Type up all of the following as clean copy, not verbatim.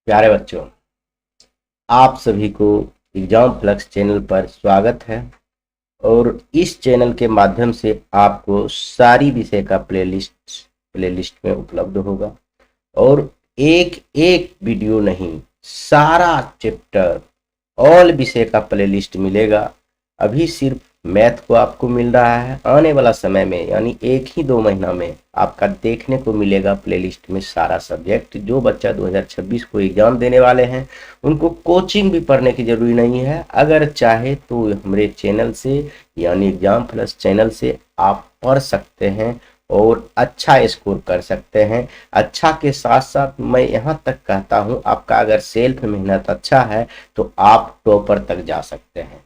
प्यारे बच्चों, आप सभी को एग्जाम फ्लक्स चैनल पर स्वागत है। और इस चैनल के माध्यम से आपको सारी विषय का प्लेलिस्ट में उपलब्ध होगा। और एक एक वीडियो नहीं, सारा चैप्टर, ऑल विषय का प्लेलिस्ट मिलेगा। अभी सिर्फ मैथ को आपको मिल रहा है, आने वाला समय में यानी 1 ही 2 महीना में आपका देखने को मिलेगा प्लेलिस्ट में सारा सब्जेक्ट। जो बच्चा 2026 को एग्जाम देने वाले हैं उनको कोचिंग भी पढ़ने की जरूरी नहीं है। अगर चाहे तो हमारे चैनल से यानी एग्जाम प्लस चैनल से आप पढ़ सकते हैं और अच्छा स्कोर कर सकते हैं। अच्छा के साथ साथ मैं यहाँ तक कहता हूँ, आपका अगर सेल्फ मेहनत अच्छा है तो आप टॉपर तक जा सकते हैं।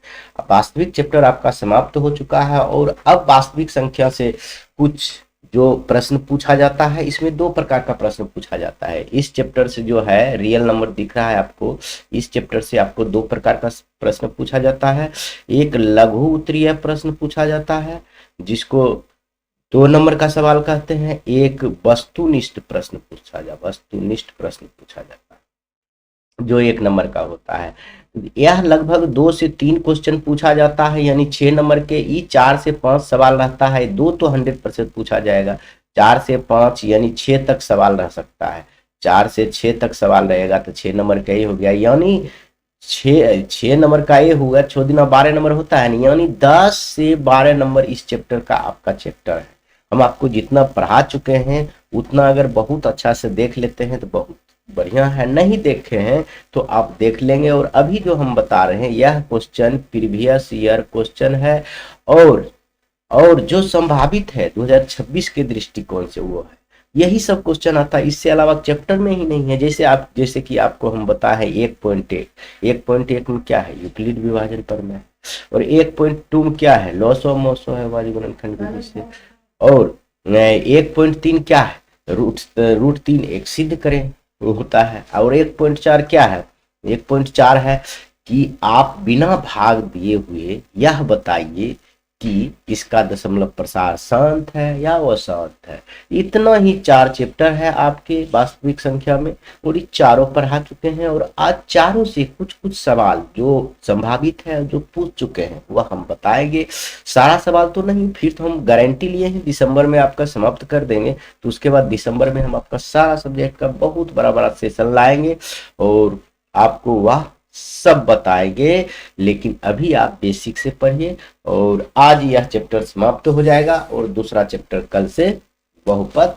वास्तविक चैप्टर आपका समाप्त हो चुका है और अब वास्तविक संख्या से कुछ जो प्रश्न पूछा जाता है, इसमें 2 प्रकार का प्रश्न पूछा जाता है। इस चैप्टर से जो है रियल नंबर दिख रहा है आपको, इस चैप्टर से आपको 2 प्रकार का प्रश्न पूछा जाता है। एक लघु उत्तरीय प्रश्न पूछा जाता है जिसको 2 नंबर का सवाल कहते हैं। एक वस्तुनिष्ठ प्रश्न पूछा जाता है जो 1 नंबर का होता है। यह लगभग 2 से 3 क्वेश्चन पूछा जाता है, यानी 6 नंबर के। ई 4 से 5 सवाल रहता है। 2 तो 100% पूछा जाएगा, 4 से 5 यानी 6 तक सवाल रह सकता है। 4 से 6 तक सवाल रहेगा तो 6 नंबर का ही हो गया, यानी 6 नंबर का ये होगा। 6 × 12 नंबर होता है, यानी 10 से 12 नंबर इस चैप्टर का आपका चैप्टर है। हम आपको जितना पढ़ा चुके हैं उतना अगर बहुत अच्छा से देख लेते हैं तो बहुत बढ़िया है, नहीं देखे हैं तो आप देख लेंगे। और अभी जो हम बता रहे हैं यह क्वेश्चन प्रीवियस ईयर क्वेश्चन है और जो संभावित है 2026 के दृष्टिकोण से वो है। यही सब क्वेश्चन आता है, इससे अलावा चैप्टर में ही नहीं है। जैसे कि आपको हम बताए 1.1 में क्या है, यूक्लिड विभाजन पर में। और 1.2 में क्या है, लॉस ऑफ मोसो है वाजी गुणनखंड विधि से। और 1.3 क्या है, रूट 3 एक सिद्ध करें वो होता है। और 1.4 क्या है, 1.4 है कि आप बिना भाग दिए हुए यह बताइए कि इसका दशमलव प्रसार शांत है या अशांत है। इतना ही 4 चैप्टर है आपके वास्तविक संख्या में, और ये चारों पढ़ा चुके हैं। और आज चारों से कुछ कुछ सवाल जो संभावित है जो पूछ चुके हैं वह हम बताएंगे। सारा सवाल तो नहीं, फिर तो हम गारंटी लिए हैं दिसंबर में आपका समाप्त कर देंगे। तो उसके बाद दिसंबर में हम आपका सारा सब्जेक्ट का बहुत बड़ा बड़ा सेशन लाएंगे और आपको वह सब बताएंगे। लेकिन अभी आप बेसिक से पढ़िए। और आज यह चैप्टर समाप्त हो जाएगा और दूसरा चैप्टर कल से बहुपद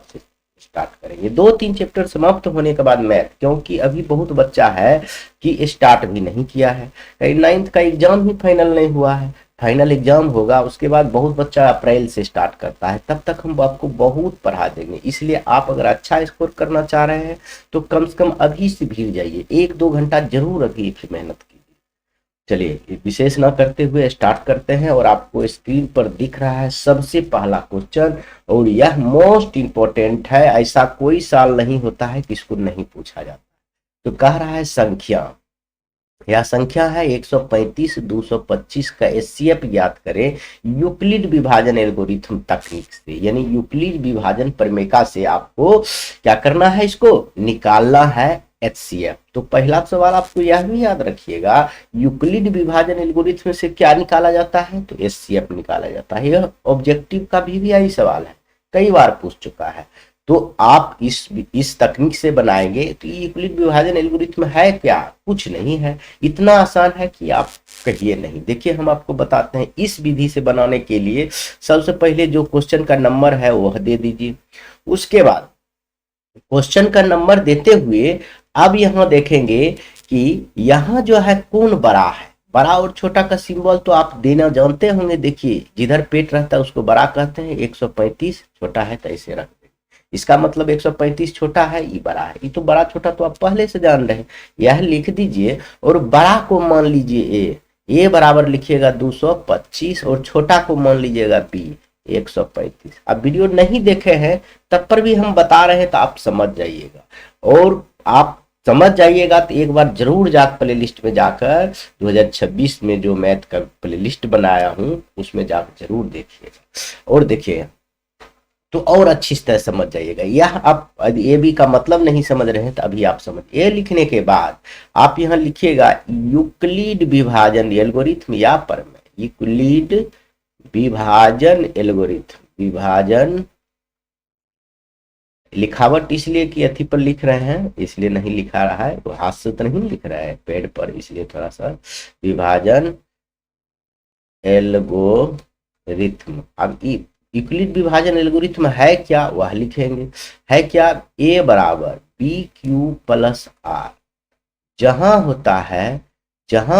स्टार्ट करेंगे। 2-3 चैप्टर समाप्त होने के बाद मैथ, क्योंकि अभी बहुत बच्चा है कि स्टार्ट भी नहीं किया है। 9th का एग्जाम ही फाइनल नहीं हुआ है, फाइनल एग्जाम होगा उसके बाद बहुत बच्चा अप्रैल से स्टार्ट करता है। तब तक हम आपको बहुत पढ़ा देंगे। इसलिए आप अगर अच्छा स्कोर करना चाह रहे हैं तो कम से कम अभी से भीड़ जाइए, 1-2 घंटा जरूर अभी मेहनत कीजिए। चलिए विशेष ना करते हुए स्टार्ट करते हैं। और आपको स्क्रीन पर दिख रहा है सबसे पहला क्वेश्चन, और यह मोस्ट इंपॉर्टेंट है। ऐसा कोई साल नहीं होता है कि इसको नहीं पूछा जाता। तो कह रहा है संख्या, यह संख्या है 135 225 का एचसीएफ ज्ञात करें यूक्लिड विभाजन एल्गोरिथम तकनीक से। यानी यूक्लिड विभाजन प्रमेय से आपको क्या करना है, इसको निकालना है एचसीएफ। तो पहला सवाल आपको यह भी याद रखिएगा, यूक्लिड विभाजन एल्गोरिथम से क्या निकाला जाता है, तो एचसीएफ निकाला जाता है। यह ऑब्जेक्टिव का भी यही सवाल है, कई बार पूछ चुका है। तो आप इस तकनीक से बनाएंगे तो यूक्लिड विभाजन एल्गोरिथम है क्या, कुछ नहीं है। इतना आसान है कि आप कहिए नहीं। देखिए हम आपको बताते हैं इस विधि से बनाने के लिए सबसे पहले जो क्वेश्चन का नंबर है वह दे दीजिए। उसके बाद क्वेश्चन का नंबर देते हुए अब यहाँ देखेंगे कि यहाँ जो है कौन बड़ा है। बड़ा और छोटा का सिंबल तो आप देना जानते होंगे। देखिए जिधर पेट रहता है उसको बड़ा कहते हैं, 135 छोटा है तो ऐसे रख दें। इसका मतलब 135 छोटा है, ये बड़ा है। ये तो बड़ा छोटा तो आप पहले से जान रहे हैं, यह लिख दीजिए। और बड़ा को मान लीजिए ए बराबर लिखिएगा 225 और छोटा को मान लीजिएगा बी 135। अब वीडियो नहीं देखे हैं तब पर भी हम बता रहे हैं तो आप समझ जाइएगा। और आप समझ जाइएगा तो एक बार जरूर प्लेलिस्ट में जाकर 2026 में जो मैथ का प्लेलिस्ट बनाया हूं उसमें जाकर जरूर देखिएगा। और देखिए तो और अच्छी तरह समझ जाइएगा। यह आप ए बी का मतलब नहीं समझ रहे हैं तो अभी आप समझ, ए लिखने के बाद आप यहाँ लिखिएगा यूक्लिड विभाजन एल्गोरिथम या परमेय, यूक्लिड विभाजन एल्गोरिथम, विभाजन लिखावट इसलिए कि अथी पर लिख रहे हैं इसलिए नहीं लिखा रहा है, तो हाथ से तो नहीं लिख रहा है पेड़ पर, इसलिए थोड़ा सा विभाजन एल्गोरिथम। अब यूक्लिड विभाजन एल्गोरिथम है क्या, वह लिखेंगे। है क्या, ए बराबर बी क्यू प्लस आर, जहां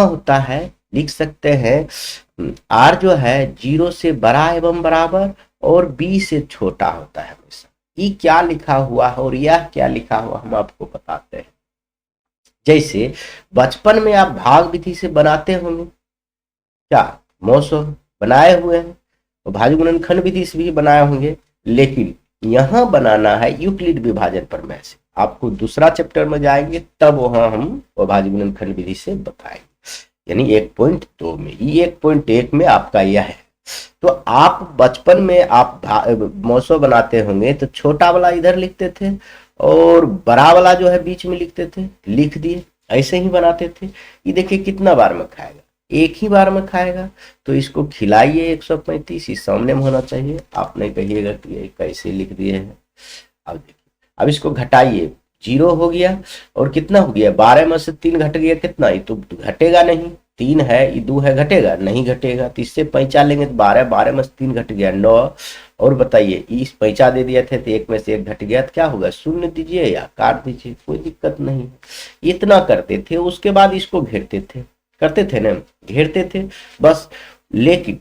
होता है लिख सकते हैं आर जो है 0 से बड़ा एवं बराबर और बी से छोटा होता है हमेशा। ई क्या लिखा हुआ है और यह क्या लिखा हुआ हम आपको बताते हैं। जैसे बचपन में आप भाग विधि से बनाते होंगे, क्या मौसो बनाए हुए हैं, और भाज्य गुणनखंड विधि से भी बनाए होंगे, लेकिन यहां बनाना है यूक्लिड विभाजन प्रमेय से। आपको दूसरा चैप्टर में जाएंगे तब वहां हम भाज्य गुणनखंड विधि से बताएंगे, यानी 1.2 में। ये 1.1 में आपका यह है। तो आप बचपन में आप मौसो बनाते होंगे तो छोटा वाला इधर लिखते थे और बड़ा वाला जो है बीच में लिखते थे, लिख दिए, ऐसे ही बनाते थे। ये देखिए कितना बार में खाएगा, एक ही बार में खाएगा, तो इसको खिलाइए 135, इस सामने में होना चाहिए। आप नहीं कहिएगा कि ये कैसे लिख दिए हैं। अब देखिए, अब इसको घटाइए, 0 हो गया और कितना हो गया, 12 में से 3 घट गया, कितना, ये तो घटेगा नहीं, 3 है, ये 2 है, घटेगा नहीं, घटेगा। तो इससे पैंचा लेंगे तो 12 में से 3 घट गया 9, और बताइए इस पैंचा दे दिया थे तो 1 में से 1 घट गया, तो क्या होगा, शून्य दीजिए या काट दीजिए, कोई दिक्कत नहीं। इतना करते थे, उसके बाद इसको घेरते थे, करते थे ना, घेरते थे बस। लेकिन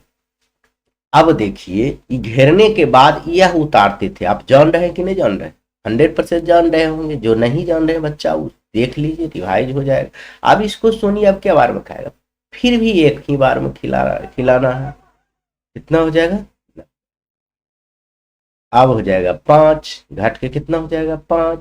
अब देखिए घेरने के बाद यह उतारते थे। आप जान रहे हैं कि नहीं जान रहे, 100% जान रहे होंगे। जो नहीं जान रहे बच्चा देख लीजिए, रिवाइज हो जाएगा। अब इसको सोनिए अब क्या बार में खाएगा, फिर भी एक ही बार में खिलाना है। कितना हो जाएगा, अब हो जाएगा 5, घट के कितना हो जाएगा 5,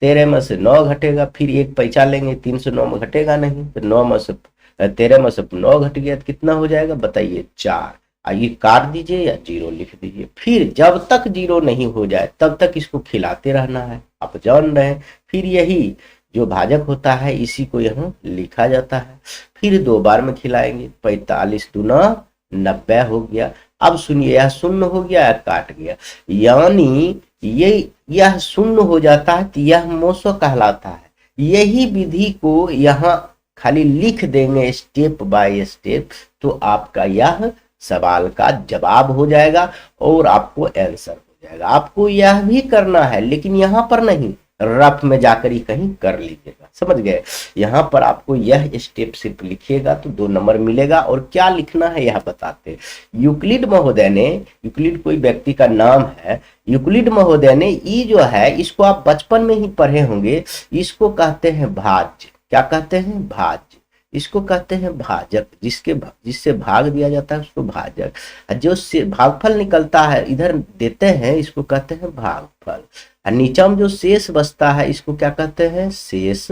13 में से 9 घटेगा, फिर एक पैसा लेंगे, 3 से 9 में घटेगा नहीं, तो 9 में से 13 में से 9 घट गया तो कितना हो जाएगा, बताइए 4। आइए काट दीजिए या 0 लिख दीजिए। फिर जब तक 0 नहीं हो जाए तब तक इसको खिलाते रहना है, आप जान रहे हैं। फिर यही जो भाजक होता है इसी को यहाँ लिखा जाता है। फिर 2 बार में खिलाएंगे, 45 दूना 90 हो गया। अब सुनिए, यह शून्य हो गया या काट गया, यानी यह शून्य हो जाता है तो यह मौसो कहलाता है। यही विधि को यहाँ खाली लिख देंगे स्टेप बाय स्टेप, तो आपका यह सवाल का जवाब हो जाएगा और आपको आंसर हो जाएगा। आपको यह भी करना है, लेकिन यहाँ पर नहीं, रफ में जाकर ही कहीं कर लीजिएगा, समझ गए। यहाँ पर आपको यह स्टेप सिर्फ लिखिएगा तो 2 नंबर मिलेगा। और क्या लिखना है यह बताते। यूक्लिड महोदय ने, यूक्लिड कोई व्यक्ति का नाम है, यूक्लिड महोदय ने ई जो है इसको आप बचपन में ही पढ़े होंगे, इसको कहते हैं भाज्य। क्या कहते हैं, भाज्य। इसको कहते हैं भाजक, जिससे भाग दिया जाता है उसको भाजक। जो से भागफल निकलता है इधर देते हैं, इसको कहते हैं भागफल। और नीचा में जो शेष बचता है इसको क्या कहते हैं, शेष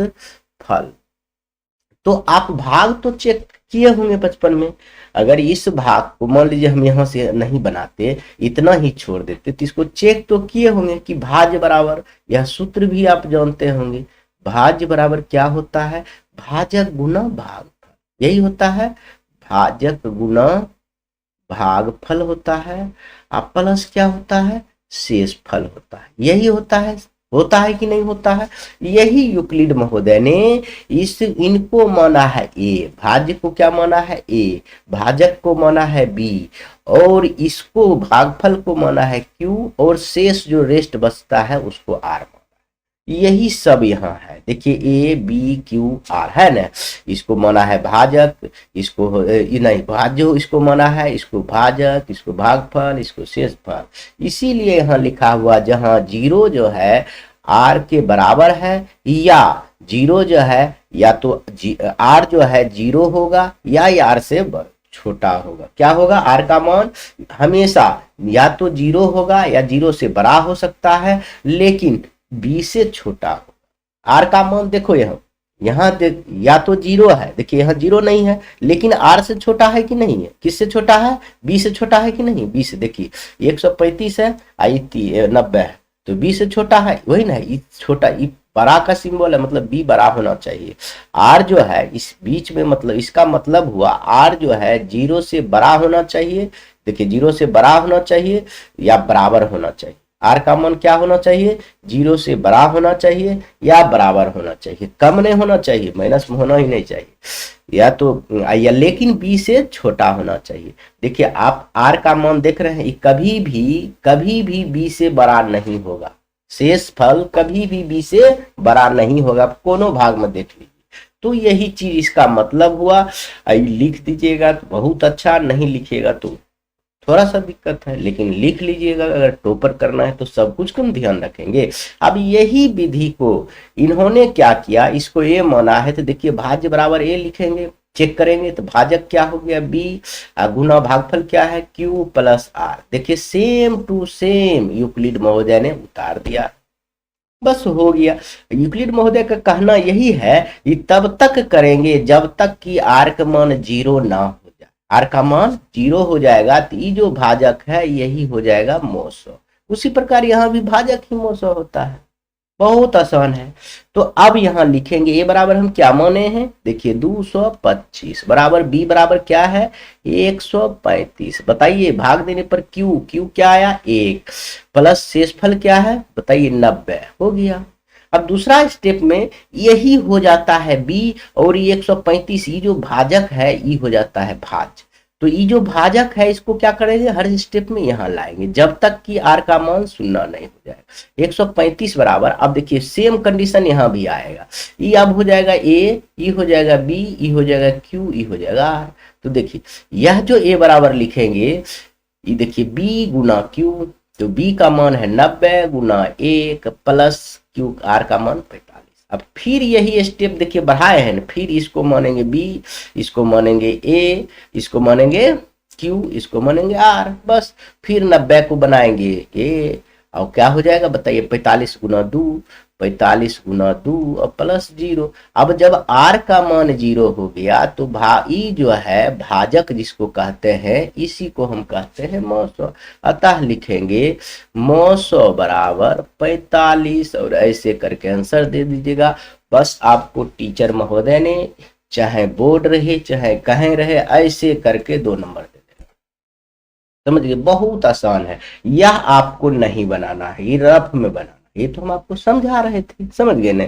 फल। तो आप भाग तो चेक किए होंगे बचपन में। अगर इस भाग को मान लीजिए हम यहाँ से नहीं बनाते, इतना ही छोड़ देते, तो इसको चेक तो किए होंगे कि भाज्य बराबर, यह सूत्र भी आप जानते होंगे, भाज्य बराबर क्या होता है, भाजक गुना भागफल। यही होता है, भाजक गुना भागफल होता है। अब प्लस क्या होता है, शेष फल होता है। यही होता है कि नहीं होता है। यही यूक्लिड महोदय ने इनको माना है ए, भाज्य को क्या माना है ए, भाजक को माना है बी, और इसको भागफल को माना है क्यू, और शेष जो रेस्ट बचता है उसको आर। यही सब यहाँ है, देखिए ए बी क्यू आर है ना। इसको माना है भाजक, इसको नहीं भाज्य, इसको माना है, इसको भाजक, इसको भागफल, इसको शेषफल। इसीलिए यहाँ लिखा हुआ जहाँ 0 जो है आर के बराबर है, या 0 जो है या तो आर जो है 0 होगा या आर से छोटा होगा। क्या होगा, आर का मान हमेशा या तो 0 होगा या 0 से बड़ा हो सकता है, लेकिन बी से छोटा होगा। आर का मान देखो यहाँ यहाँ देख या तो जीरो है, देखिए यहाँ जीरो नहीं है, लेकिन आर से छोटा है कि नहीं है, किससे छोटा है, बी से छोटा है कि नहीं, बी से। देखिए 135 है, आई 90 है, तो बी से छोटा है, वही ना, ई छोटा, ई बड़ा का सिंबल है, मतलब बी बड़ा होना चाहिए। आर जो है इस बीच में, मतलब इसका मतलब हुआ आर जो है जीरो से बड़ा होना चाहिए। देखिए जीरो से बड़ा होना चाहिए या बराबर होना चाहिए। आर का मान क्या होना चाहिए, जीरो से बड़ा होना चाहिए या बराबर होना चाहिए, कम नहीं होना चाहिए, माइनस में होना ही नहीं चाहिए, या तो या लेकिन बी से छोटा होना चाहिए। देखिए आप आर का मान देख रहे हैं, कभी भी बी से बड़ा नहीं होगा, शेष फल कभी भी बी से बड़ा नहीं होगा, कोनो भाग में देख लीजिए। तो यही चीज इसका मतलब हुआ। लिख दीजिएगा तो बहुत अच्छा, नहीं लिखिएगा तो थोड़ा सा दिक्कत है, लेकिन लिख लीजिएगा। अगर टॉपर करना है तो सब कुछ कम ध्यान रखेंगे। अब यही विधि को इन्होंने क्या किया, इसको ए माना है, तो देखिए भाज्य बराबर ए लिखेंगे, चेक करेंगे तो भाजक क्या हो गया बी, गुना भागफल क्या है क्यू प्लस आर। देखिए सेम टू सेम यूक्लिड महोदय ने उतार दिया, बस हो गया। यूक्लिड महोदय का कहना यही है कि तब तक करेंगे जब तक कि आर का मान जीरो ना हो जाए। आर का मान जीरो हो जाएगा तो ये जो भाजक है यही हो जाएगा मौसो। उसी प्रकार यहाँ भी भाजक ही मौसो होता है, बहुत आसान है। तो अब यहाँ लिखेंगे ए बराबर हम क्या माने हैं, देखिए 225 बराबर बी बराबर क्या है 135। बताइए भाग देने पर क्यू, क्यू क्या आया 1 प्लस शेषफल क्या है बताइए 90, हो गया। अब दूसरा स्टेप में यही हो जाता है बी, और ये 135 ये जो भाजक है ये हो जाता है भाज्य। तो ये जो भाजक है इसको क्या करेंगे, हर स्टेप में यहाँ लाएंगे जब तक कि आर का मान शून्य नहीं हो जाएगा। 135 बराबर, अब देखिए सेम कंडीशन यहाँ भी आएगा, ये अब हो जाएगा ए, ये हो जाएगा बी, ये हो जाएगा क्यू, ये हो जाएगा आर। तो देखिए यह जो ए बराबर लिखेंगे, ये देखिए बी गुना क्यू, तो बी का मान है 90 गुना 1 प्लस क्यू, आर का मान 45। अब फिर यही स्टेप देखिए बढ़ाए हैं, फिर इसको मानेंगे बी, इसको मानेंगे ए, इसको मानेंगे क्यू, इसको मानेंगे आर, बस फिर 90 को बनाएंगे ए, और क्या हो जाएगा बताइए 45 गुना 2, 45 गुना 2 और प्लस 0। अब जब आर का मान 0 हो गया तो भाई जो है भाजक जिसको कहते हैं इसी को हम कहते हैं मौसो। अतः लिखेंगे मौसो बराबर 45, और ऐसे करके आंसर दे दीजिएगा। बस आपको टीचर महोदय ने चाहे बोर्ड रहे चाहे कहीं रहे ऐसे करके 2 नंबर दे देना, समझ गए, बहुत आसान है। यह आपको नहीं बनाना है, ये रफ में बनाना, ये तो हम आपको समझा रहे थे, समझ गए ना।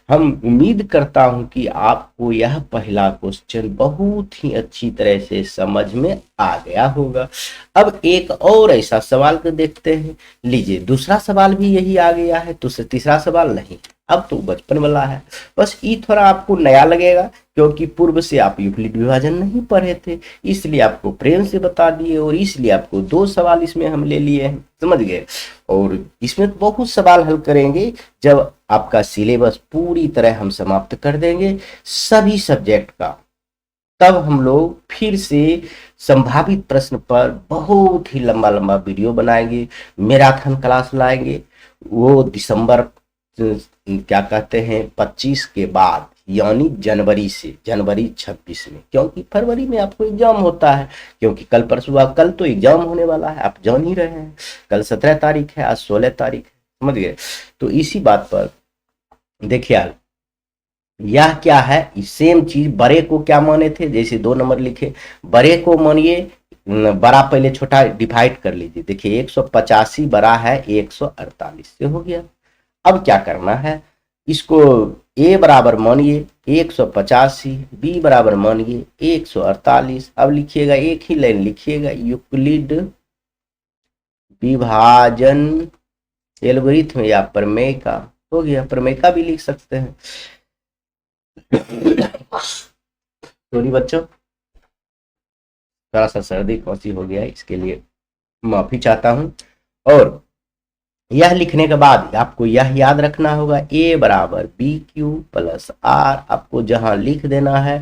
हम उम्मीद करता हूं कि आपको यह पहला क्वेश्चन बहुत ही अच्छी तरह से समझ में आ गया होगा। अब एक और ऐसा सवाल को देखते हैं। लीजिए दूसरा सवाल भी यही आ गया है, तो तीसरा सवाल नहीं, अब तो बचपन वाला है। बस ये थोड़ा आपको नया लगेगा क्योंकि पूर्व से आप यूक्लिड विभाजन नहीं पढ़े थे, इसलिए आपको प्रेम से बता दिए, और इसलिए आपको 2 सवाल इसमें हम ले लिए हैं, समझ गए। और इसमें तो बहुत सवाल हल करेंगे जब आपका सिलेबस पूरी तरह हम समाप्त कर देंगे सभी सब्जेक्ट का, तब हम लोग फिर से संभावित प्रश्न पर बहुत ही लंबा लंबा वीडियो बनाएंगे, मैराथन क्लास लाएंगे, वो दिसंबर क्या कहते हैं 25 के बाद, यानी जनवरी से, जनवरी 26 में, क्योंकि फरवरी में आपको एग्जाम होता है, क्योंकि कल परसों कल तो एग्जाम होने वाला है, आप जान ही रहे हैं। कल 17 तारीख है, आज 16 तारीख है, समझ गए। तो इसी बात पर देखिए यह क्या है, सेम चीज बड़े को क्या माने थे, जैसे 2 नंबर लिखे, बड़े को मानिए बड़ा पहले छोटा डिवाइड कर लीजिए। देखिए 185 बड़ा है 148 से, हो गया। अब क्या करना है, इसको ए बराबर मानिए 185, बी बराबर मानिए 148। अब लिखिएगा एक ही लाइन लिखिएगा, यूक्लिड विभाजन एल्गोरिथम या प्रमेय का, हो गया। प्रमेय का भी लिख सकते हैं। सॉरी बच्चों, थोड़ा सा सर्दी खांसी हो गया है, इसके लिए माफी चाहता हूं। और यह लिखने के बाद आपको यह याद रखना होगा, ए बराबर बी क्यू प्लस आर। आपको जहां लिख देना है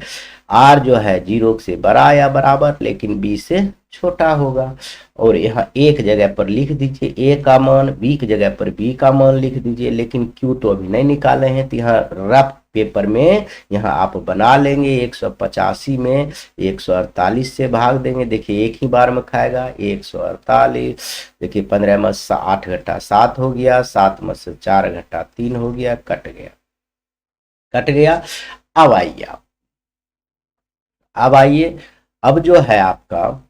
आर जो है 0 से बड़ा या बराबर लेकिन बी से छोटा होगा। और यहाँ एक जगह पर लिख दीजिए ए का मान, बी की जगह पर बी का मान लिख दीजिए, लेकिन क्यू तो अभी नहीं निकाले हैं, तो यहाँ रफ पेपर में यहाँ आप बना लेंगे। 185 में 148 से भाग देंगे, देखिए एक ही बार में खाएगा 148, देखिए 15 में 8 घटा 7 हो गया, 7 में से 4 घटा 3 हो गया, कट गया, कट गया। अब आइए आप, अब आइए, अब जो है आपका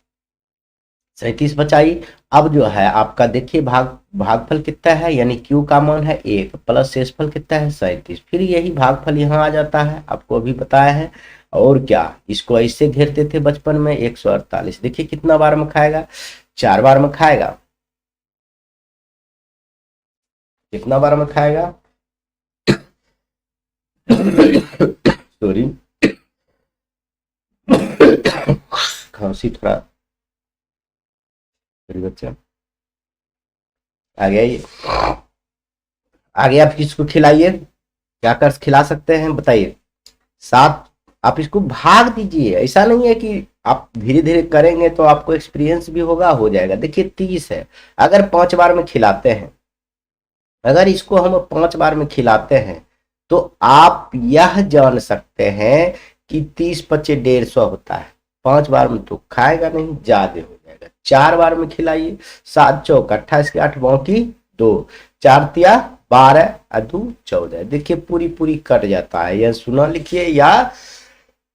37 बचाइए। अब जो है आपका देखिए भागफल कितना है, यानी क्यू का मान है 1 प्लस शेषफल कितना है 37, फिर यही भागफल यहाँ आ जाता है, आपको अभी बताया है। और क्या, इसको ऐसे घेरते थे बचपन में 148, देखिए कितना बार में खाएगा, 4 बार में खाएगा। कितना बार में खाएगा, सॉरी खांसी थोड़ा बच्चा आ गया, ये आ गया। आप इसको खिलाइए, क्या कर खिला सकते हैं बताइए। 7 आप इसको भाग दीजिए, ऐसा नहीं है कि आप धीरे धीरे करेंगे तो आपको एक्सपीरियंस भी होगा, हो जाएगा। देखिए 30 है, अगर 5 बार में खिलाते हैं, अगर इसको हम 5 बार में खिलाते हैं तो आप यह जान सकते हैं कि 30 25 150 होता है। 5 बार में तो खाएगा नहीं, ज्यादा हो जाएगा। 4 बार में खिलाइए, 7 चौक 28 के 8 बाकी 2, 4 तिया 12 और 2 14, देखिए पूरी पूरी कट जाता है। यह सुना लिखिए या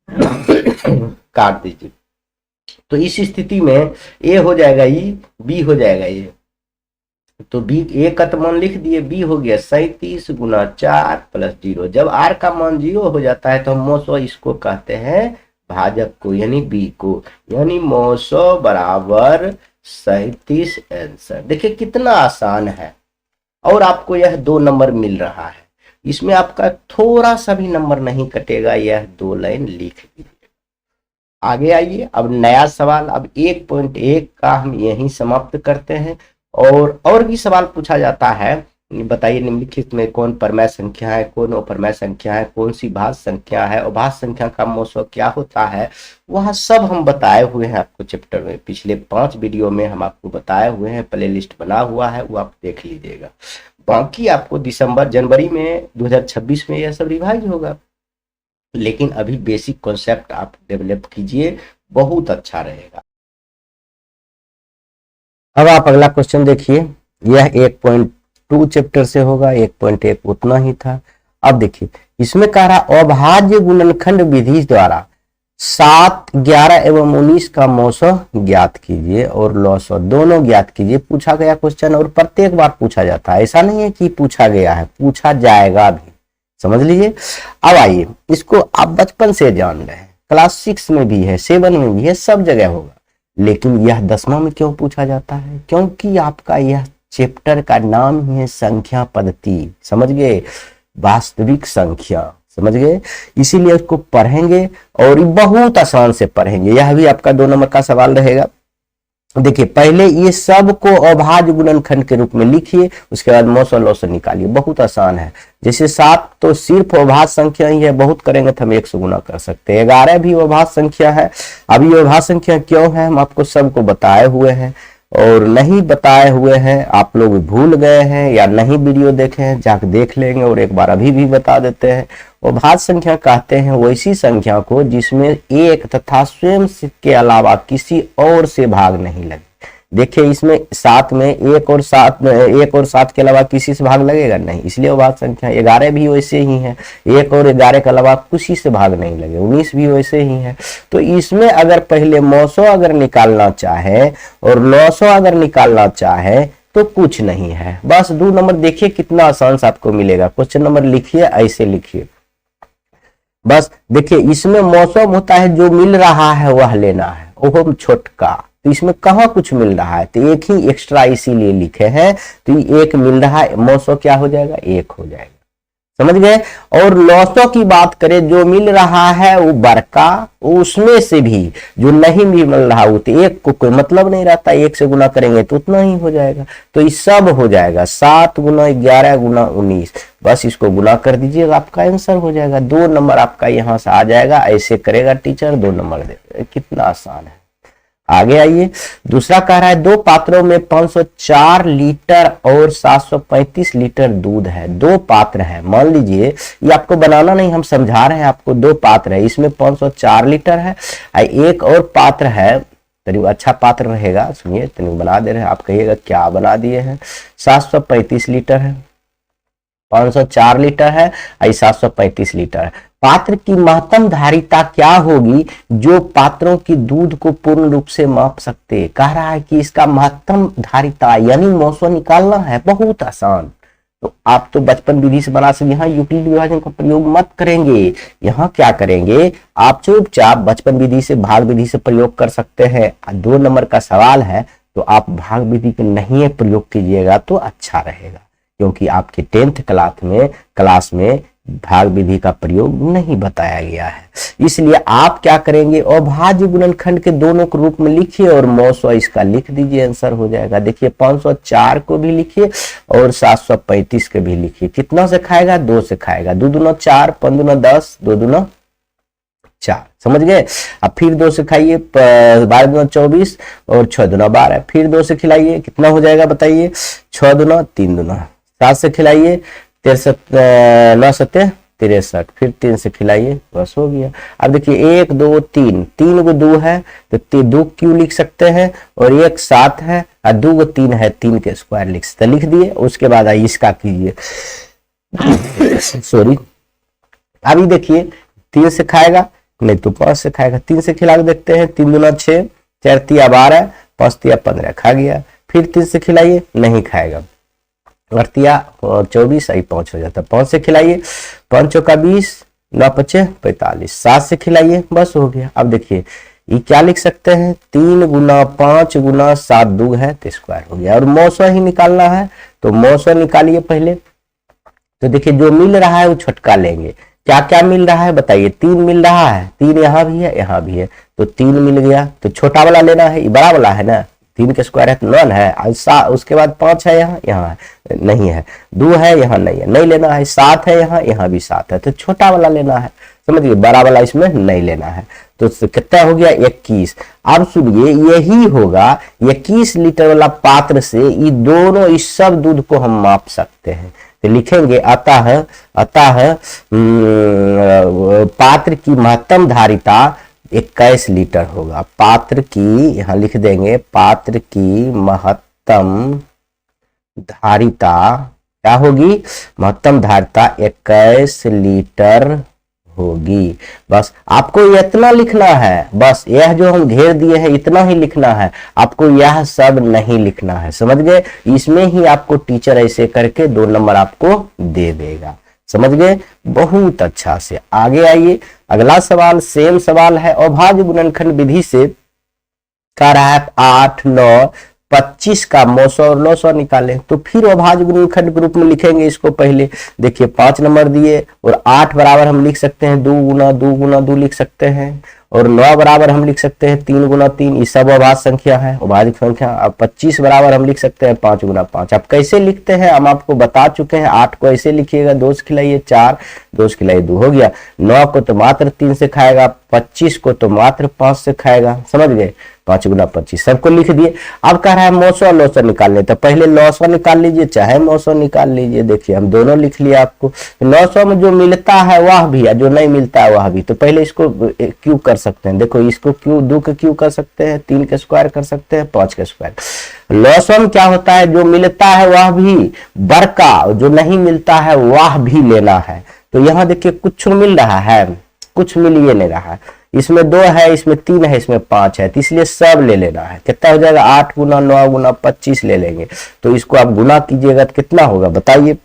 काट दीजिए। तो इस स्थिति में ए हो जाएगा ई, बी हो जाएगा ये, तो बी ए का तो मान लिख दिए, बी हो गया 37 गुना 4 प्लस 0। जब आर का मान 0 हो जाता है तो हम मोसो इसको कहते हैं भाजक को, यानी बी को, यानी मोसो बराबर 37 आंसर। देखिए कितना आसान है, और आपको यह 2 नंबर मिल रहा है, इसमें आपका थोड़ा सा भी नंबर नहीं कटेगा, यह 2 लाइन लिख दीजिए। आगे आइए, अब नया सवाल, अब 1.1 का हम यहीं समाप्त करते हैं। और भी सवाल पूछा जाता है, बताइए निम्नलिखित में कौन परमेय संख्या है, कौन अपरमेय संख्या है, कौन सी भाज्य संख्या है, और भाज्य संख्या का मोसो क्या होता है, वह सब हम बताए हुए हैं आपको चैप्टर में। पिछले 5 वीडियो में हम आपको बताए हुए हैं, प्ले लिस्ट बना हुआ है, वो आप देख लीजिएगा। बाकी आपको जनवरी में 2026 में यह सब रिवाइज होगा, लेकिन अभी बेसिक कॉन्सेप्ट आप डेवलप कीजिए, बहुत अच्छा रहेगा। अब आप अगला क्वेश्चन देखिए, यह 1.2 चैप्टर से होगा, 1.1 उतना ही था। अब देखिए इसमें कह रहा अभाज्य गुणनखंड विधि द्वारा 7, 11 एवं 19 का मोसो ज्ञात कीजिए और लॉसो दोनों ज्ञात कीजिए। पूछा गया क्वेश्चन, और प्रत्येक बार पूछा जाता है, ऐसा नहीं है कि पूछा गया है, पूछा जाएगा भी, समझ लीजिए। अब आइए, इसको आप बचपन से जान रहे हैं, क्लास 6 में भी है, 7 में भी है, सब जगह होगा, लेकिन यह 10वां में क्यों पूछा जाता है, क्योंकि आपका यह चैप्टर का नाम ही है संख्या पद्धति, समझ गए, वास्तविक संख्या, समझ गए। इसीलिए इसको पढ़ेंगे और बहुत आसान से पढ़ेंगे। यह भी आपका 2 नंबर का सवाल रहेगा। देखिए पहले ये सब को अभाज्य गुणनखंड के रूप में लिखिए, उसके बाद मोसो लॉसो निकालिए, बहुत आसान है। जैसे 7 तो सिर्फ अभाज्य संख्या ही है, बहुत करेंगे तो हम 100 गुना कर सकते हैं। 11 भी अभाज्य संख्या है। अब ये अभाज्य संख्या क्यों है, हम आपको सबको बताए हुए हैं, और नहीं बताए हुए हैं आप लोग भूल गए हैं या नहीं वीडियो देखे हैं, जाके देख लेंगे, और एक बार अभी भी बता देते हैं। अभाज्य संख्या कहते हैं वैसी संख्या को जिसमें एक तथा स्वयं के अलावा किसी और से भाग नहीं लगे। देखिए इसमें 7 में 1 और 7 के अलावा किसी से भाग लगेगा नहीं, इसलिए अभाज्य संख्या। 11 भी वैसे ही है, 1 और 11 के अलावा किसी से भाग नहीं लगे। 19 भी वैसे ही है। तो इसमें अगर पहले मोसो अगर निकालना चाहे और लॉसो अगर निकालना चाहे तो कुछ नहीं है, बस 2 नंबर देखिए कितना आसान से आपको मिलेगा। क्वेश्चन नंबर लिखिए, ऐसे लिखिए, बस देखिए इसमें मौसम होता है, जो मिल रहा है वह लेना है, वो छोटका। तो इसमें कहाँ कुछ मिल रहा है, तो एक ही एक्स्ट्रा इसीलिए लिखे हैं, तो एक मिल रहा है, मौसम क्या हो जाएगा, 1 हो जाएगा, समझ गए। और लॉसो की बात करें, जो मिल रहा है वो बड़का, उसमें से भी जो नहीं भी मिल रहा वो तो 1 को कोई मतलब नहीं रहता, 1 से गुना करेंगे तो उतना ही हो जाएगा। तो ये सब हो जाएगा 7 गुना 11 गुना 19, बस इसको गुना कर दीजिएगा, आपका आंसर हो जाएगा। 2 नंबर आपका यहाँ से आ जाएगा। ऐसे करेगा टीचर, 2 नंबर दे, कितना आसान है। आगे आइए, दूसरा कह रहा है दो पात्रों में 504 लीटर और 735 लीटर दूध है। दो पात्र है, मान लीजिए ये आपको बनाना नहीं, हम समझा रहे हैं आपको। दो पात्र है, इसमें 504 लीटर है, एक और पात्र है, तनी अच्छा पात्र रहेगा, सुनिए तनी बना दे रहे हैं, आप कहिएगा क्या बना दिए हैं। 735 लीटर है, 504 लीटर है, 735 लीटर है। पात्र की महत्तम धारिता क्या होगी जो पात्रों की दूध को पूर्ण रूप से माप सकते। कह रहा है कि इसका महत्तम धारिता यानी मौसो निकालना है, बहुत आसान। तो आप तो बचपन विधि से बना सकते, यहाँ यूक्लिड विभाजन का प्रयोग मत करेंगे। यहाँ क्या करेंगे, आप चुपचाप बचपन विधि से भाग विधि से प्रयोग कर सकते हैं। 2 नंबर का सवाल है तो आप भाग विधि के नहीं प्रयोग कीजिएगा तो अच्छा रहेगा, क्योंकि आपके 10th क्लास में भाग विधि का प्रयोग नहीं बताया गया है। इसलिए आप क्या करेंगे, अभाज्य गुणनखंड के दोनों के रूप में लिखिए और मौसो इसका लिख दीजिए, आंसर हो जाएगा। देखिए 504 को भी लिखिए और 735 के भी लिखिए। कितना से खाएगा, 2 से खाएगा। 2 दूना 4, 5 दूना 10, 2 दूना 4, समझ गए। अब फिर 2 से खाइए, 12 दूना 24 और 6 दूना 12। फिर 2 से खिलाइए, कितना हो जाएगा बताइए, 6 दूना 3 दूना। 7 से खिलाइए, 9 7 63। फिर 3 से खिलाइए, बस हो गया। अब देखिए 1 2 3, 3 को 2 है तो 2 क्यों लिख सकते हैं, और 1 7 है और 2 को 3 है, 3 के स्क्वायर लिख दिए। उसके बाद आइए इसका कीजिए सॉरी। अभी देखिए 3 से खाएगा नहीं तो 5 से खाएगा। 3 से खिला के देखते हैं, 3 दूना 6, 4 तिया 12, 5 तिया 15, खा गया। फिर 3 से खिलाइए, नहीं खाएगा। 24 आई 5 हो जाता है। 5 से खिलाइए, 5 चौका 20, 9 5 45। 7 से खिलाइए, बस हो गया। अब देखिए ये क्या लिख सकते हैं, 3 गुना 5 गुना 7 2 है तो स्क्वायर हो गया। और मौसो ही निकालना है तो मौसो निकालिए पहले। तो देखिए जो मिल रहा है वो छटका लेंगे। क्या क्या मिल रहा है बताइए, 3 मिल रहा है, 3 यहाँ भी है यहाँ भी है, तो 3 मिल गया। तो छोटा वाला लेना है, ये बड़ा वाला है ना, 3 के स्क्वायर है तो 9 है। उसके बाद 5 है, यहाँ है नहीं है, 2 है यहाँ नहीं है, नहीं लेना है। 7 है यहाँ भी 7 है, तो छोटा वाला लेना है, समझिए, बड़ा वाला इसमें नहीं लेना है। तो कितना हो गया, 21। अब सुनिए यही होगा 21 लीटर वाला पात्र से ये दोनों इस सब दूध को हम माप सकते हैं। तो लिखेंगे अतः पात्र की महत्तम धारिता 21 लीटर होगा। पात्र की, यहां लिख देंगे, पात्र की महत्तम धारिता क्या होगी, महत्तम धारिता 21 लीटर होगी। बस आपको इतना लिखना है, बस यह जो हम घेर दिए हैं इतना ही लिखना है, आपको यह सब नहीं लिखना है, समझ गए। इसमें ही आपको टीचर ऐसे करके 2 नंबर आपको दे देगा, समझ गए, बहुत अच्छा से। आगे आइए, अगला सवाल सेम सवाल है, अभाज्य गुणनखंड विधि से कह रहा है 8 9 25 का मौसो और लौसो निकालें। तो फिर अभाज्य गुणनखंड के रूप में लिखेंगे इसको। पहले देखिए 5 नंबर दिए और 8 बराबर हम लिख सकते हैं 2 गुना 2 गुना 2 लिख सकते हैं, और 9 बराबर हम लिख सकते हैं 3 गुना 3, ये सब अभाज्य संख्या है, अभाज्य संख्या। अब 25 बराबर हम लिख सकते हैं 5 गुना 5। अब कैसे लिखते हैं हम आपको बता चुके हैं। 8 को ऐसे लिखिएगा, 2 से खिलाइए 4, 2 से खिलाइए 2 हो गया। 9 को तो मात्र 3 से खाएगा, 25 को तो मात्र 5 से खाएगा, समझ गए, 5 गुना 25 सबको लिख दिए। अब कह रहा है मौसो और लौसो निकालने, तो पहले लौसो निकाल लीजिए चाहे मौसो निकाल लीजिए। देखिए हम दोनों लिख लिया आपको। लौसो में जो मिलता है वह भी है, जो नहीं मिलता है वह भी। तो पहले इसको क्यों कर सकते हैं, देखो इसको क्यों 2 के क्यों कर सकते हैं, 3 के स्क्वायर कर सकते हैं, 5 के स्क्वायर। लौसो में क्या होता है, जो मिलता है वह भी बड़का, जो नहीं मिलता है वह भी लेना है। तो यहाँ देखिए कुछ मिल रहा है, कुछ मिल ये नहीं रहा है। इसमें 2 है, इसमें 3 है, इसमें 5 है, तो इसलिए सब ले लेना है। कितना हो जाएगा, 8 गुना 9 गुना 25 ले लेंगे। तो इसको आप गुना कीजिएगा तो कितना होगा बताइए,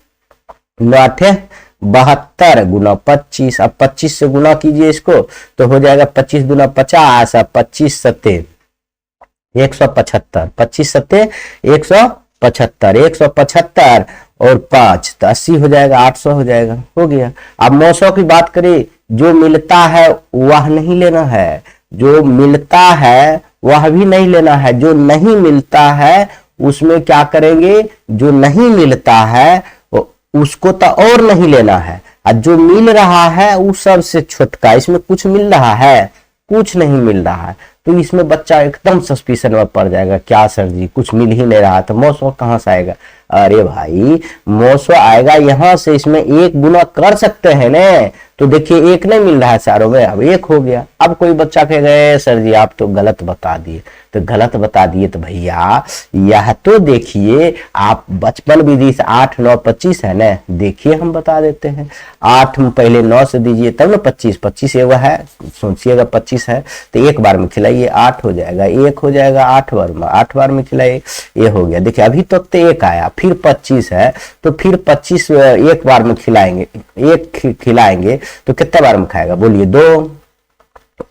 9 72 गुना 25। अब 25 से गुना कीजिए इसको तो हो जाएगा 25 गुना 50, 25 सत्ते 175, 25 सत्ते 175, 175 और 5 तो 80 हो जाएगा, 800 हो जाएगा, हो गया। अब मौसो की बात करें, जो मिलता है वह नहीं लेना है, जो मिलता है वह भी नहीं लेना है, जो नहीं मिलता है उसमें क्या करेंगे, जो नहीं मिलता है उसको तो और नहीं लेना है, और जो मिल रहा है उस सबसे छोटका। इसमें कुछ मिल रहा है, कुछ नहीं मिल रहा है, तो इसमें बच्चा एकदम सस्पिशन में पड़ जाएगा, क्या सर जी कुछ मिल ही नहीं रहा, तो मौसो कहाँ से आएगा। अरे भाई मौसो आएगा यहाँ से, इसमें एक गुना कर सकते हैं ना, तो देखिए एक नहीं मिल रहा है चारों में, अब एक हो गया। अब कोई बच्चा कह गए सर जी आप तो गलत बता दिए, तो गलत बता दिए तो भैया यह तो देखिए आप बचपन विधि से 8 9 25 है ना, देखिए हम बता देते हैं। 8 में पहले 9 से दीजिए तब ना 25, 25 एगो है, सोचिएगा 25 है तो एक बार में खिलाइए 8 हो जाएगा, 1 हो जाएगा 8 बार में, 8 बार में खिलाइए ये हो गया। देखिए अभी तक तो 1 आया, फिर 25 है तो फिर 25 एक बार में खिलाएंगे, एक खिलाएंगे तो कितना बार में खाएगा बोलिए, 2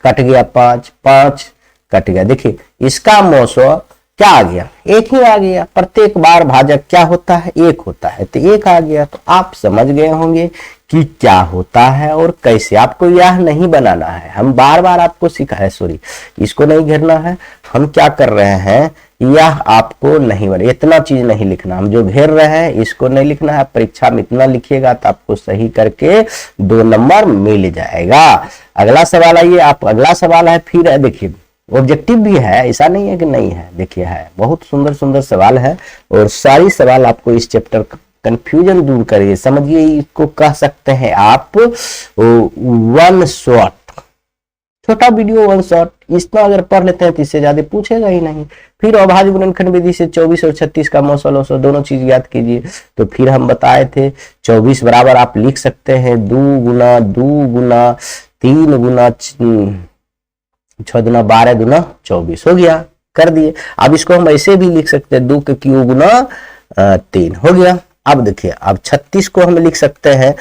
कट गया, 5 5 कट गया। देखिए इसका मौसो क्या आ गया, एक ही आ गया, प्रत्येक बार भाजक क्या होता है, एक होता है, तो एक आ गया। तो आप समझ गए होंगे कि क्या होता है और कैसे। आपको यह नहीं बनाना है, हम बार बार आपको सिखाए, सॉरी इसको नहीं घेरना है। हम क्या कर रहे हैं, यह आपको नहीं बने, इतना चीज नहीं लिखना, हम जो घेर रहे हैं इसको नहीं लिखना है। परीक्षा में इतना लिखिएगा तो आपको सही करके 2 नंबर मिल जाएगा। अगला सवाल आइए, आप अगला सवाल है, फिर देखिए ऑब्जेक्टिव भी है, ऐसा नहीं है कि नहीं है, देखिए है, बहुत सुंदर सुंदर सवाल है और सारी सवाल आपको इस चैप्टर का कंफ्यूजन दूर करिए, समझिए। इसको कह सकते हैं आप वन शॉट, छोटा वीडियो वन शॉट, इतना अगर पढ़ लेते हैं तो इससे ज्यादा पूछेगा ही नहीं। फिर अभाज्य गुणनखंड विधि से 24 और 36 का मौसल दोनों चीज याद कीजिए। तो फिर हम बताए थे 24 बराबर आप लिख सकते हैं 2 गुना 2 गुना 3 गुना 6 दुना 12 दुना 24 हो गया, कर दिए। अब इसको हम ऐसे भी लिख सकते हैं 2 के क्यूब गुना 3 हो गया। अब देखिए अब 36 को हम लिख सकते हैं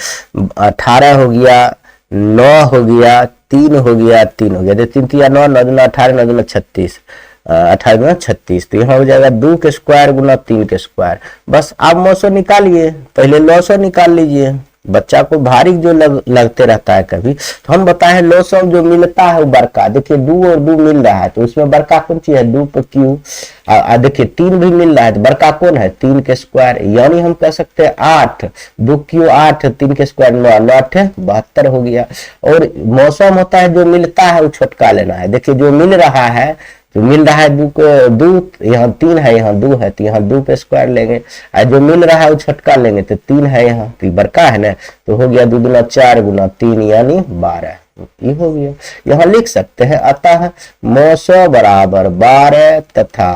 18 हो गया, 9 हो गया, 3 हो गया, 3 हो गया, 3 3 9 9 दुना 18 9 दुना 36, 18 दुना 36, तो यहाँ हो जाएगा 2 के स्क्वायर गुना 3 के स्क्वायर। बस आप मौसो निकालिए, पहले लॉसो निकाल लीजिए, बच्चा को भारी जो लगते रहता है कभी, तो हम बताए लॉसो जो मिलता है वो बड़का, देखिए 2 और 2 मिल रहा है तो उसमें बड़का कौन चीज है, 2 पर क्यू, देखिए 3 भी मिल रहा है तो बड़का कौन है, 3 के स्क्वायर, यानी हम कह सकते हैं 8, 2 क्यू 8, 3 के स्क्वायर 9, 9 8 72 हो गया। और मौसम होता है जो मिलता है वो छोटका लेना है, देखिए जो मिल रहा है तो मिल रहा है 2 को 2, यहाँ 3 है यहाँ 2 है तो यहाँ 2 पे स्क्वायर लेंगे, और जो मिल रहा है वो छोटका लेंगे तो 3 है यहाँ तो बड़का है ना, तो हो गया 2 गुना 4 गुना 3 यानी 12, ये हो गया। यहाँ लिख सकते हैं अतः मौसो बराबर 12 तथा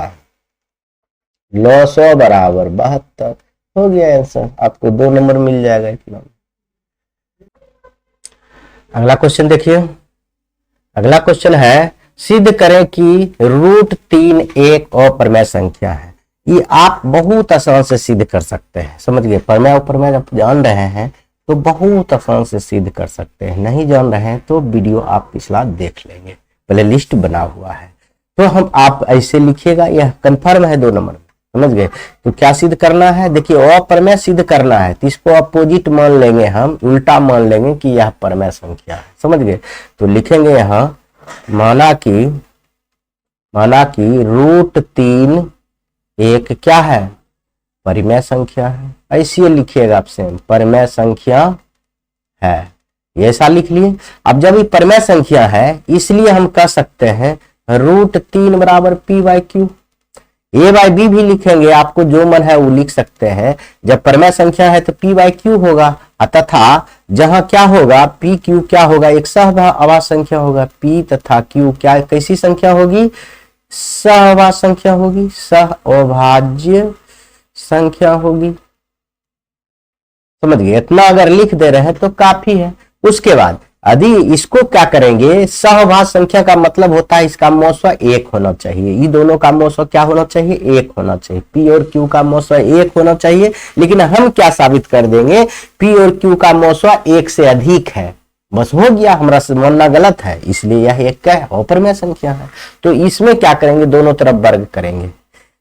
लॉसो बराबर 72, हो गया आंसर, आपको 2 नंबर मिल जाएगा इतना। अगला क्वेश्चन देखिए, अगला क्वेश्चन है सिद्ध करें कि √3 एक अप्रमेय संख्या है। ये आप बहुत आसान से सिद्ध कर सकते हैं, समझ गए। प्रमेय और प्रमेय जब जान रहे हैं तो बहुत आसान से सिद्ध कर सकते हैं, नहीं जान रहे हैं तो वीडियो आप पिछला देख लेंगे, पहले लिस्ट बना हुआ है। तो हम आप ऐसे लिखिएगा, यह कंफर्म है 2 नंबर में, समझ गए। तो क्या सिद्ध करना है, देखिए अप्रमेय सिद्ध करना है तो इसको अपोजिट मान लेंगे, हम उल्टा मान लेंगे कि यह प्रमेय संख्या है, समझ गए। तो लिखेंगे यहाँ माना कि √3 एक क्या है, परिमेय संख्या है, ऐसे लिखिएगा आप सेम, परिमेय संख्या है, ऐसा लिख लिए। अब जब ये परिमेय संख्या है इसलिए हम कह सकते हैं √3 बराबर p/q, a/b भी लिखेंगे, आपको जो मन है वो लिख सकते हैं। जब परिमेय संख्या है तो p/q होगा, तथा जहां क्या होगा p/q क्या होगा, एक सहअभाज्य संख्या होगा, p तथा q क्या कैसी संख्या होगी, सहअभाज्य संख्या होगी, सहअभाज्य संख्या होगी, समझ गए। इतना अगर लिख दे रहे हैं तो काफी है। उसके बाद यदि इसको क्या करेंगे, सहअभाज्य संख्या का मतलब होता है इसका मौसा 1 होना चाहिए, ये दोनों का मौसा क्या होना चाहिए, 1 होना चाहिए, p और q का मौसा 1 होना चाहिए। लेकिन हम क्या साबित कर देंगे, p और q का मौसा 1 से अधिक है, बस हो गया, हमारा मानना गलत है, इसलिए यह एक क्या है, अप्रमेय संख्या है। तो इसमें क्या करेंगे, दोनों तरफ वर्ग करेंगे,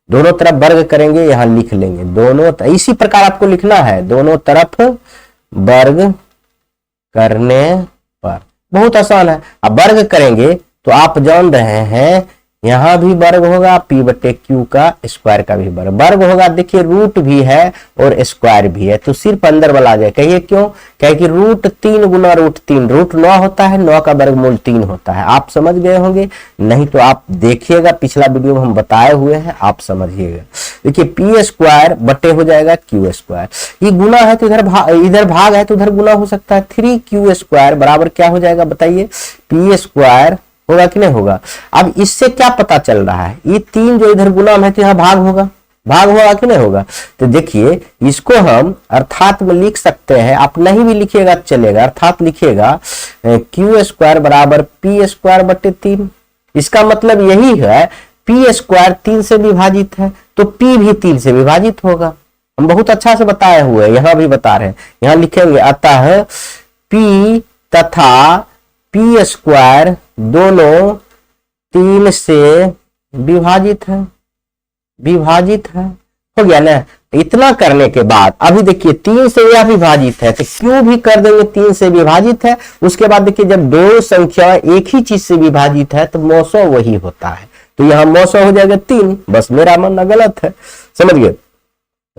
दोनों तरफ वर्ग करेंगे, यहां लिख लेंगे दोनों, इसी प्रकार आपको लिखना है, दोनों तरफ वर्ग करने पर, बहुत आसान है। अब वर्ग करेंगे तो आप जान रहे हैं यहाँ भी वर्ग होगा, पी बटे क्यू का स्क्वायर का भी वर्ग होगा। देखिए रूट भी है और स्क्वायर भी है, तो सिर्फ अंदर वाला आ जाए। कहिए क्यों? क्या कि रूट 3 गुना रूट 3, रूट 9 होता है, 9 का वर्गमूल 3 होता है। आप समझ गए होंगे, नहीं तो आप देखिएगा पिछला वीडियो में हम बताए हुए हैं, आप समझिएगा। देखिए पी स्क्वायर बटे हो जाएगा क्यू स्क्वायर, ये गुना है तो इधर भाग है तो उधर गुना हो सकता है। 3 क्यू स्क्वायर बराबर क्या हो जाएगा बताइए? पी स्क्वायर होगा कि नहीं होगा? अब इससे क्या पता चल रहा है? ये 3 जो इधर गुना है तो यहाँ भाग होगा, भाग होगा कि नहीं होगा? तो देखिए इसको हम अर्थात में लिख सकते हैं, आप नहीं भी लिखिएगा चलेगा, अर्थात लिखिएगा क्यू स्क्वायर बराबर पी स्क्वायर बटे 3। इसका मतलब यही है पी स्क्वायर 3 से विभाजित है तो पी भी 3 से विभाजित होगा। हम बहुत अच्छा से बताए हुए, यहां भी बता रहे हैं, यहां लिखेंगे अतः पी तथा पी स्क्वायर दोनों 3 से विभाजित है, विभाजित है। हो गया ना? इतना करने के बाद अभी देखिए 3 से यह विभाजित है तो क्यों भी कर देंगे 3 से विभाजित है। उसके बाद देखिए जब दो संख्या एक ही चीज से विभाजित है तो मौसो वही होता है, तो यहाँ मौसो हो जाएगा 3। बस मेरा मानना गलत है, समझ गए?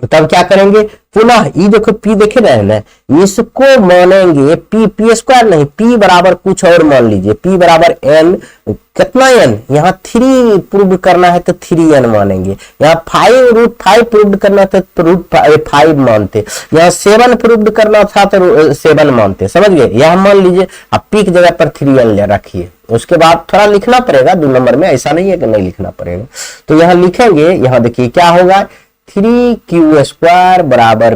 तब क्या करेंगे? पुनः ये देखो पी देखे रहे ना, इसको मानेंगे पी स्क्वायर नहीं, पी बराबर कुछ और मान लीजिए, पी बराबर एन। कितना एन? यहाँ 3 प्रूव करना है तो 3n मानेंगे। यहाँ 5√5 प्रूव करना था तो √5 मानते। यहाँ 7 प्रूव करना था तो 7 मानते, समझ गए? यहाँ मान लीजिए आप पी की जगह पर 3n रखिए। उसके बाद थोड़ा लिखना पड़ेगा 2 नंबर में, ऐसा नहीं है कि नहीं लिखना पड़ेगा। तो यहाँ लिखेंगे, यहाँ देखिए क्या होगा, 3q स्क्वायर बराबर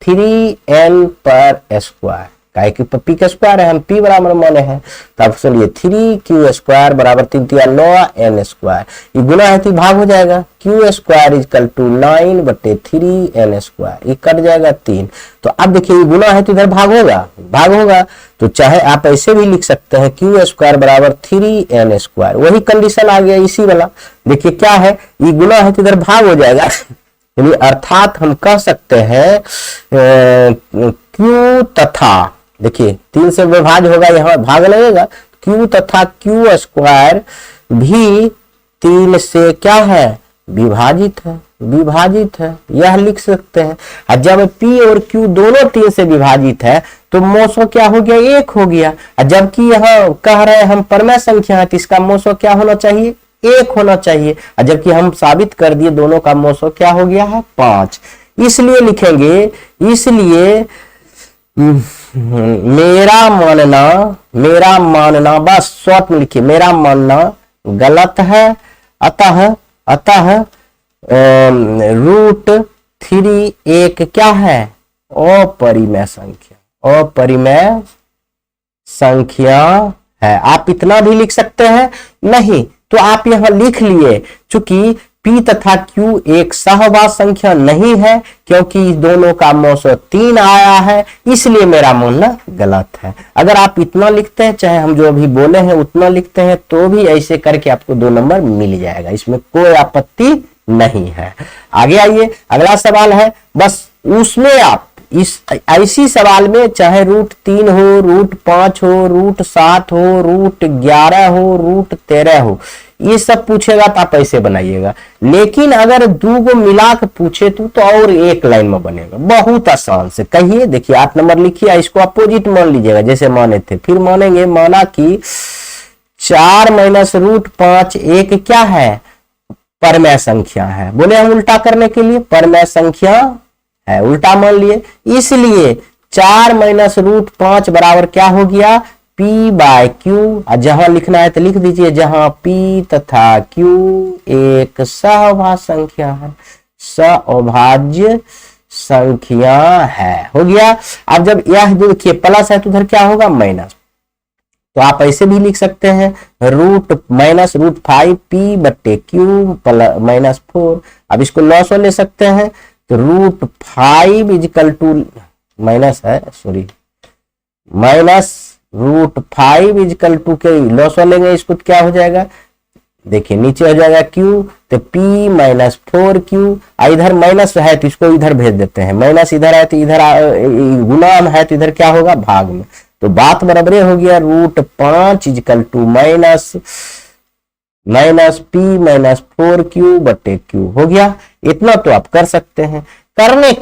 3n पर स्क्वायर, काहे कि पी का स्क्वायर है, हम पी बराबर माने हैं। तब सुनिए 3q स्क्वायर बराबर 3 3 9 n स्क्वायर, ये गुना है तो भाग हो जाएगा। q स्क्वायर इक्वल टू 9 बटे 3n स्क्वायर, ये कट जाएगा 3। तो अब देखिए ये गुना है तो इधर भाग होगा, भाग होगा। तो चाहे आप ऐसे भी लिख सकते हैं q स्क्वायर बराबर 3n स्क्वायर, वही कंडीशन आ गया इसी वाला। देखिए क्या है, ये गुना है तो इधर भाग हो जाएगा, यानी अर्थात हम कह सकते हैं क्यू तथा, देखिए 3 से विभाज्य होगा, यहाँ भाग लगेगा, क्यू तथा क्यू स्क्वायर भी 3 से क्या है? विभाजित है, विभाजित है, यह लिख सकते हैं। और जब P और Q दोनों 3 से विभाजित है तो मौसो क्या हो गया? 1 हो गया। और जबकि यहाँ कह रहे हैं हम परमेय संख्या है तो इसका मौसो क्या होना चाहिए? 1 होना चाहिए। और जबकि हम साबित कर दिए दोनों का मौसो क्या हो गया है? 5। इसलिए लिखेंगे, इसलिए मेरा मानना बस शॉर्ट में लिखिए, मेरा मानना गलत है। अतः √3 एक क्या है? अपरिमेय संख्या, अपरिमेय संख्या है। आप इतना भी लिख सकते हैं, नहीं तो आप यहां लिख लिए, चूंकि P तथा Q एक सहवास संख्या नहीं है, क्योंकि दोनों का मौसो 3 आया है, इसलिए मेरा मानना गलत है। अगर आप इतना लिखते हैं, चाहे हम जो अभी बोले हैं उतना लिखते हैं, तो भी ऐसे करके आपको 2 नंबर मिल जाएगा, इसमें कोई आपत्ति नहीं है। आगे आइए, अगला सवाल है, बस उसमें आप इस ऐसी सवाल में चाहे √3 हो, √5 हो, √7 हो, √11 हो, √13 हो, ये सब पूछेगा तो आप ऐसे बनाइएगा। लेकिन अगर 2 को मिला के पूछे तो और एक लाइन में बनेगा, बहुत आसान से। कहिए, देखिए 8 नंबर लिखिए, इसको अपोजिट मान लीजिएगा जैसे माने थे, फिर मानेंगे। माना कि 4 - √5 एक क्या है? परमेय संख्या है। बोले हम उल्टा करने के लिए, परमेय संख्या है, उल्टा मान लिए। इसलिए 4 - √5 बराबर क्या हो गया? P/Q। जहां लिखना है तो लिख दीजिए, जहां P तथा Q एक सहभाज्य संख्या है, सहभाज्य संख्या है। हो गया। अब जब यह देखिए प्लस है तो उधर क्या होगा? माइनस। तो आप ऐसे भी लिख सकते हैं, √-5 P बटे Q -4। अब इसको 900 ले सकते हैं, तो √5 इक्वल टू माइनस है, सॉरी, -√5 इक्वल टू के 900 लेंगे, इसको तो क्या हो जाएगा? देखिए नीचे हो जाएगा Q, तो P -4Q। इधर माइनस है तो इसको इधर भेज देते हैं, माइनस इधर है तो इधर गुना है तो इधर क्या होगा? भाग में। तो बात बराबर हो गया, √5 equal to minus P minus 4q बटे क्यू हो गया। इतना तो आप कर सकते हैं। करने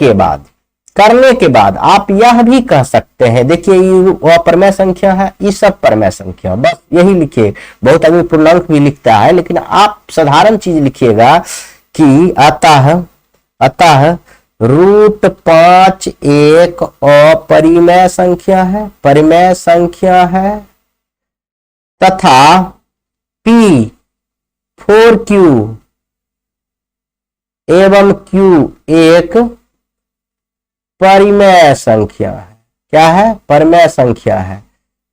के बाद आप यह भी कह सकते हैं, देखिए ये अपरमेय संख्या है, ये सब परमेय संख्या, बस यही लिखिए। बहुत आदमी पूर्णांक भी लिखता है, लेकिन आप साधारण चीज लिखिएगा कि अतः √5 एक अपरिमेय संख्या है, परिमेय संख्या है, तथा P 4q एवं q एक परिमेय संख्या है। क्या है? परिमेय संख्या है,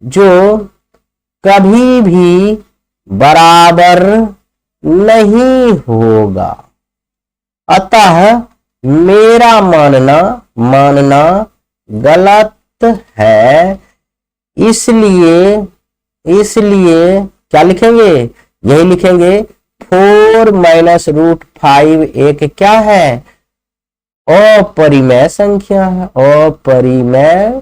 जो कभी भी बराबर नहीं होगा। अतः मेरा मानना गलत है। इसलिए क्या लिखेंगे? यही लिखेंगे 4 माइनस √5 एक क्या है? अपरिमेय संख्या है, अपरिमेय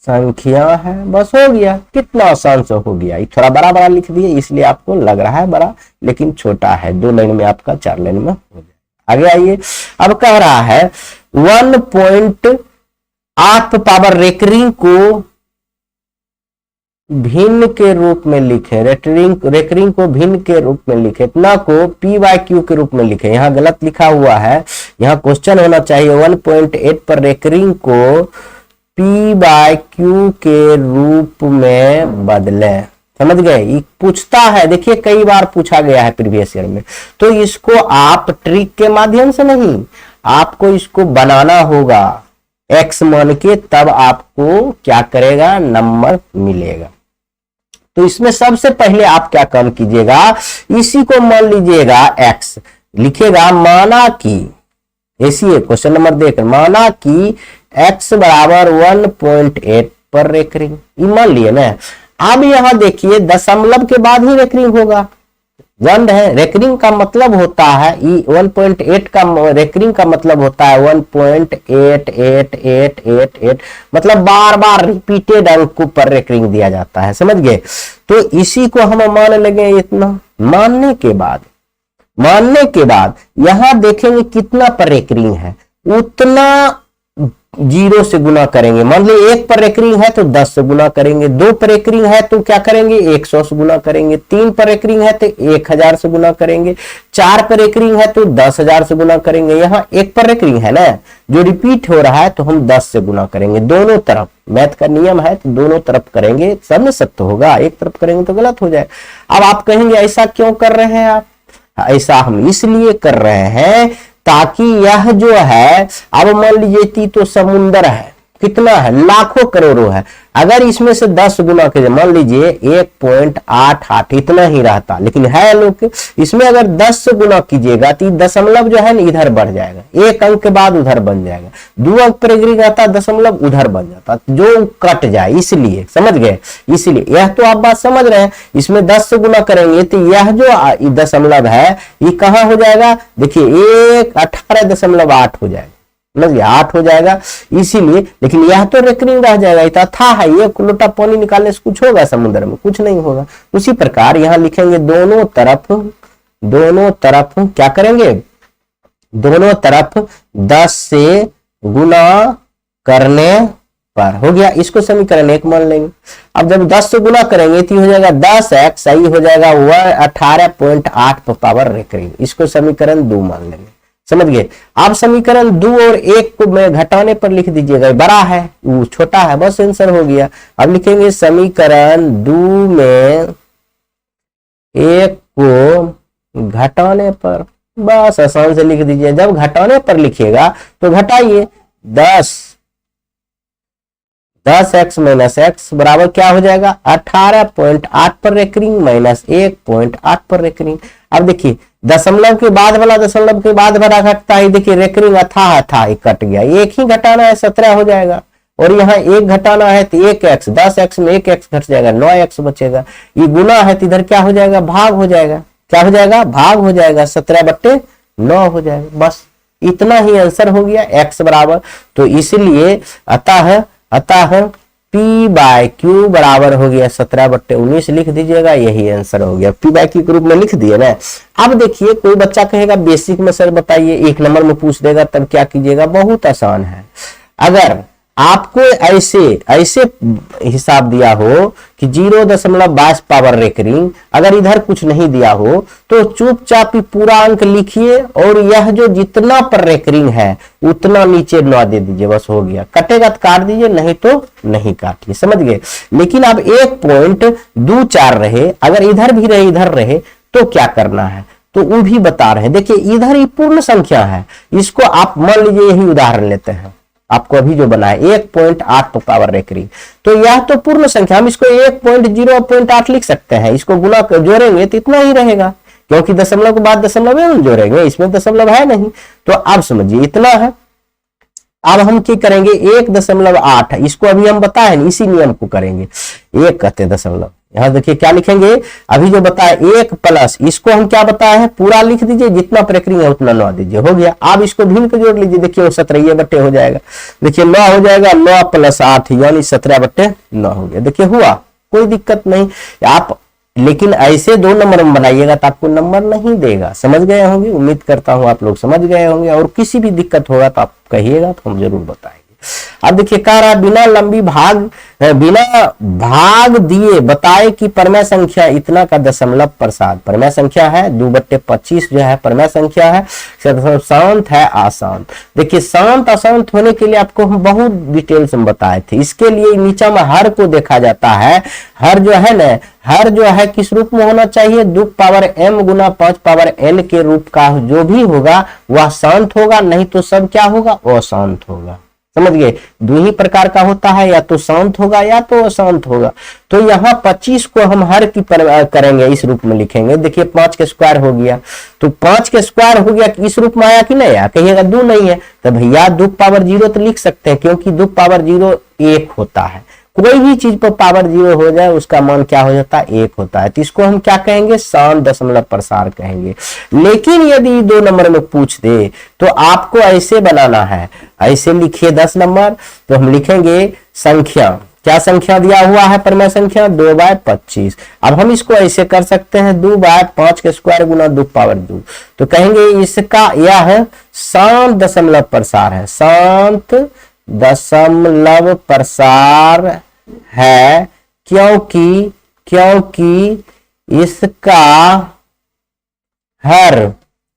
संख्या है। बस हो गया। कितना आसान से हो गया। ये थोड़ा बड़ा लिख दिए, इसलिए आपको लग रहा है बड़ा, लेकिन छोटा है। 2 लाइन में आपका 4 लाइन में हो जाए। आगे आइए। अब कह रहा है 1.8 पावर रेकरिंग को भिन्न के रूप में लिखे, रेकरिंग को भिन्न के रूप में लिखे, इतना को p/q के रूप में लिखे। यहाँ गलत लिखा हुआ है, यहाँ क्वेश्चन होना चाहिए 1.8 पर रेकरिंग को p/q के रूप में बदले। समझ गए? ये पूछता है, देखिए कई बार पूछा गया है प्रीवियस ईयर में। तो इसको आप ट्रिक के माध्यम से नहीं, आपको इसको बनाना होगा x मान के, तब आपको क्या करेगा? नंबर मिलेगा। तो इसमें सबसे पहले आप क्या काम कीजिएगा? इसी को मान लीजिएगा x, लिखेगा माना कि, ऐसी क्वेश्चन नंबर देख, माना कि x बराबर 1.8 पर रेकरिंग, ये मान लिए ना। अब यहां देखिए दशमलव के बाद ही रेकरिंग होगा, जंड है। रेकरिंग का मतलब होता है 1.8 का रेकरिंग का मतलब होता है 1.8888, मतलब बार बार रिपीटेड अंक पर रेकरिंग दिया जाता है। समझ गए? तो इसी को हम मान लेंगे इतना। मानने के बाद यहां देखेंगे कितना पर रेकरिंग है, उतना 0 से गुना करेंगे। मान लीजिए 1 पर रेकरिंग है तो 10 से गुना करेंगे, 2 पर रेकरिंग है तो क्या करेंगे? 100 से गुना करेंगे, 3 पर रेकरिंग है तो 1000 से गुना करेंगे, 4 पर रेकरिंग है तो 10,000 से गुना करेंगे। यहाँ 1 पर रेकरिंग है ना, जो रिपीट हो रहा है, तो हम 10 से गुना करेंगे। दोनों तरफ मैथ का नियम है, तो दोनों तरफ करेंगे, सब में सत्य होगा। एक तरफ करेंगे तो गलत हो जाए। अब आप कहेंगे ऐसा क्यों कर रहे हैं आप? ऐसा हम इसलिए कर रहे हैं ताकि यह जो है, अब मान लीजिए तो समुंदर है, कितना है? लाखों करोड़ों है। अगर इसमें से 10 गुना कीजिए, मान लीजिए 1.88 इतना ही रहता, लेकिन है लोग, इसमें अगर 10 से गुना कीजिएगा तो दशमलव जो है ना इधर बढ़ जाएगा, 1 अंक के बाद उधर बन जाएगा। 2 अंक पर एग्री रहता, दशमलव उधर बन जाता, जो कट जाए, इसलिए। समझ गए? इसलिए यह तो आप बात समझ रहे हैं। इसमें 10 से गुना करेंगे तो यह जो दशमलव है ये कहाँ हो जाएगा? देखिए 18.8 हो जाएगा, 8 हो जाएगा, इसीलिए। लेकिन यह तो रेकरिंग रह जाएगा, इतना था है। ये लोटा पानी निकालने से कुछ होगा समुद्र में? कुछ नहीं होगा। उसी प्रकार यहां लिखेंगे दोनों तरफ क्या करेंगे? दोनों तरफ 10 से गुना करने पर हो गया। इसको समीकरण 1 मान लेंगे। अब जब 10 से गुना करेंगे तो हो जाएगा 10x, सही हो जाएगा 18.8 पावर रेकरिंग। इसको समीकरण 2 मान लेंगे। समझ गए? आप समीकरण 2 और 1 को मैं घटाने पर लिख दीजिएगा, बड़ा है वो छोटा है, बस आंसर हो गया। अब लिखेंगे समीकरण 2 में 1 को घटाने पर, बस आसान से लिख दीजिए। जब घटाने पर लिखिएगा तो घटाइए 10x माइनस x बराबर क्या हो जाएगा? 18.8 पर रेकरिंग माइनस 1.8 पर रेकरिंग। अब देखिए दशमलव के बाद वाला दशमलव के बाद वाला घटता है, देखिए रेकरिंग था कट गया। एक ही घटाना है 17 हो जाएगा, और यहाँ 1 घटाना है तो 1x, 10x में 1x घट जाएगा, 9x बचेगा। ये गुना है तो इधर क्या हो जाएगा? भाग हो जाएगा। क्या हो जाएगा? भाग हो जाएगा, 17/9 हो जाएगा। बस इतना ही आंसर हो गया, x बराबर। तो इसलिए अतः P बाय Q बराबर हो गया 17/19 लिख दीजिएगा, यही आंसर हो गया। P बाय Q के रूप में लिख दिए ना। अब देखिए कोई बच्चा कहेगा बेसिक में सर बताइए, 1 नंबर में पूछ देगा तब क्या कीजिएगा, बहुत आसान है। अगर आपको ऐसे ऐसे हिसाब दिया हो कि 0.22 पावर रेकरिंग, अगर इधर कुछ नहीं दिया हो तो चुपचाप ही पूरा अंक लिखिए और यह जो जितना पर रेकरिंग है उतना नीचे 9 दे दीजिए, बस हो गया। कटेगा तो काट दीजिए, नहीं तो नहीं काटिए, समझ गए। लेकिन अब 1.24 रहे, अगर इधर भी रहे इधर रहे तो क्या करना है, तो वो भी बता रहे हैं। देखिए इधर ही पूर्ण संख्या है, इसको आप मान लीजिए यही उदाहरण लेते हैं, आपको अभी जो बना है 1.8 पावर रेकरिंग, तो यह तो पूर्ण संख्या, हम इसको 1.0.8 लिख सकते हैं। इसको गुना जोड़ेंगे तो इतना ही रहेगा, क्योंकि दशमलव के बाद दशमलव जोड़ेंगे, इसमें दशमलव है नहीं। तो आप समझिए इतना है। अब हम क्या करेंगे, 1.8, इसको अभी हम बताए नहीं, इसी नियम को करेंगे। 1 कहते दशमलव, यहां देखिए क्या लिखेंगे, अभी जो बताया 1 प्लस, इसको हम क्या बताया है पूरा लिख दीजिए, जितना रेकरिंग है उतना 9 दीजिए, हो गया। आप इसको भीन के जोड़ लीजिए, देखिए वो 17 हो जाएगा, देखिए 9 हो जाएगा, 9 + 8 यानी 17/9 हो गया। देखिए हुआ, कोई दिक्कत नहीं। आप लेकिन ऐसे 2 नंबर में बनाइएगा तो आपको नंबर नहीं देगा, समझ गए होंगे, उम्मीद करता हूं आप लोग समझ गए होंगे। और किसी भी दिक्कत होगा तो आप कहिएगा तो हम जरूर बताएंगे। अब देखिए कह रहा है बिना भाग दिए बताए कि परमेय संख्या इतना का दशमलव प्रसाद। परमेय संख्या है 2/25 जो है परमेय संख्या है, शांत है अशांत। देखिए शांत अशांत होने के लिए आपको हम बहुत डिटेल्स में बताए थे। इसके लिए नीचे में हर को देखा जाता है। हर जो है ना, हर जो है किस रूप में होना चाहिए, 2m गुना 5n के रूप का जो भी होगा वह शांत होगा, नहीं तो सब क्या होगा, अशांत होगा। समझ गए, 2 ही प्रकार का होता है, या तो शांत होगा या तो अशांत होगा। तो यहाँ 25 को हम हर की करेंगे, इस रूप में लिखेंगे। देखिए 5 के स्क्वायर हो गया, तो 5 के स्क्वायर हो गया, इस रूप में आया कि नहीं आया, कहिएगा 2 नहीं है तो भैया 2 पावर 0 तो लिख सकते हैं, क्योंकि 2 पावर 0 1 होता है। कोई भी चीज पर पावर 0 हो जाए उसका मान क्या हो जाता है, 1 होता है। तो इसको हम क्या कहेंगे, शांत दशमलव प्रसार कहेंगे। लेकिन यदि 2 नंबर में पूछ दे तो आपको ऐसे बनाना है, ऐसे लिखिए 10 नंबर, तो हम लिखेंगे संख्या, क्या संख्या दिया हुआ है परमेय संख्या 2/25। अब हम इसको ऐसे कर सकते हैं 2/5 के स्क्वायर गुना 2 पावर 2, तो कहेंगे इसका यह शांत दशमलव प्रसार है, शांत दशमलव प्रसार है, क्योंकि इसका हर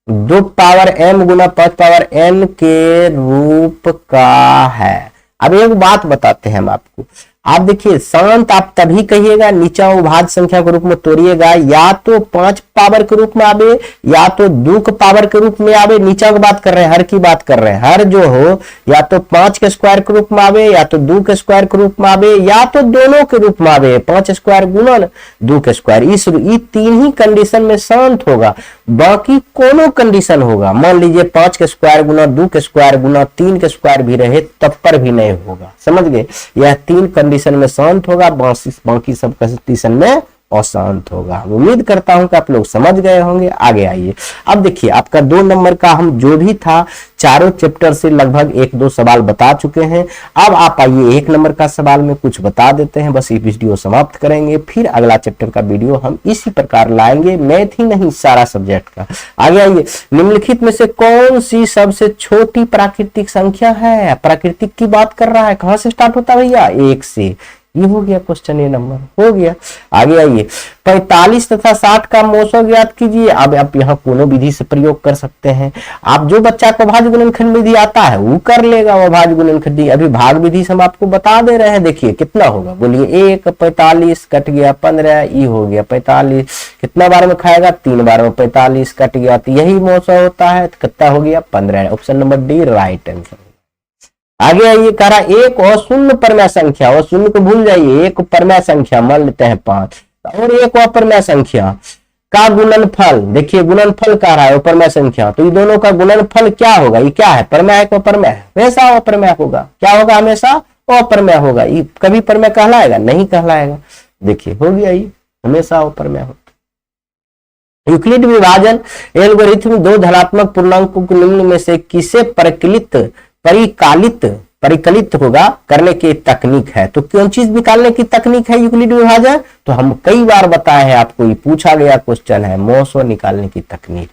2 पावर m गुना 5 पावर n के रूप का है। अब एक बात बताते हैं हम आपको, आप देखिए शांत आप तभी कहिएगा नीचा उभाज्य संख्या के रूप में तोड़िएगा, या तो 5 पावर के रूप में आवे या तो 2 के पावर के रूप में आवे। नीचा की बात कर रहे हैं, हर की बात कर रहे हैं। हर जो हो या तो 5 के स्क्वायर के रूप में आवे, या तो 2 के स्क्वायर के रूप में आवे, या तो दोनों के रूप में आवे, 5 स्क्वायर गुना 2 के स्क्वायर। इस 3 ही कंडीशन में शांत होगा, बाकी कोनो कंडीशन होगा, मान लीजिए 5 के स्क्वायर गुना 2 के स्क्वायर गुना 3 के स्क्वायर भी रहे तब पर भी नहीं होगा। समझ गए, यह 3 कंडीशन में शांत होगा, बाकी सब कंडीशन में अशांत होगा। उम्मीद करता हूं कि आप लोग समझ गए होंगे। आगे आइए, अब देखिए आपका 2 नंबर का हम जो भी था चारों चैप्टर से लगभग 1-2 सवाल बता चुके हैं। अब आप आइए 1 नंबर का सवाल में कुछ बता देते हैं, बस ये वीडियो समाप्त करेंगे, फिर अगला चैप्टर का वीडियो हम इसी प्रकार लाएंगे, मैथ ही नहीं सारा सब्जेक्ट का। आगे आइए, निम्नलिखित में से कौन सी सबसे छोटी प्राकृतिक संख्या है। प्राकृतिक की बात कर रहा है, कहां से स्टार्ट होता है भैया, 1 से। ये हो गया क्वेश्चन, ये नंबर हो गया। आगे आइए, 45 तथा 60 का मौसम ज्ञात कीजिए। अब आप यहाँ कोनो विधि से प्रयोग कर सकते हैं। आप जो बच्चा को भाज्य गुणनखंड विधि आता है वो कर लेगा, वो भाज्य गुणनखंड। अभी भाग विधि से हम आपको बता दे रहे हैं। देखिए कितना होगा, बोलिए 1 45 कट गया 15, ये हो गया 45। कितना बार में खाएगा, 3 बार में 45 कट गया, तो यही मौसम होता है। तो कितना हो गया, 15। Option number D right answer. आगे आइए, कह रहा एक अशून्य परमेय संख्या, अशून्य को भूल जाइए, एक परमेय संख्या मान लेते हैं 5, और एक अपरमेय संख्या का गुणनफल। देखिए गुणनफल कह रहा है अपरमेय संख्या, तो ये दोनों का गुणनफल क्या होगा, ये क्या है, परमेय है कि अपरमेय है, हमेशा अपरमेय होगा। क्या होगा, हमेशा अपरमेय होगा। ये कभी परमेय कहलाएगा, नहीं कहलाएगा। देखिए हो गया, ये हमेशा अपरमेय होगा। यूक्लिड विभाजन एल्गोरिथम 2 धनात्मक पूर्णांकों को निम्न में से किसे परिकालित परिकलित होगा करने की तकनीक है। तो कौन चीज निकालने की तकनीक है यूक्लिडी विभाजन? तो हम कई बार बताए हैं आपको, ये पूछा गया क्वेश्चन है, मौसो निकालने की तकनीक।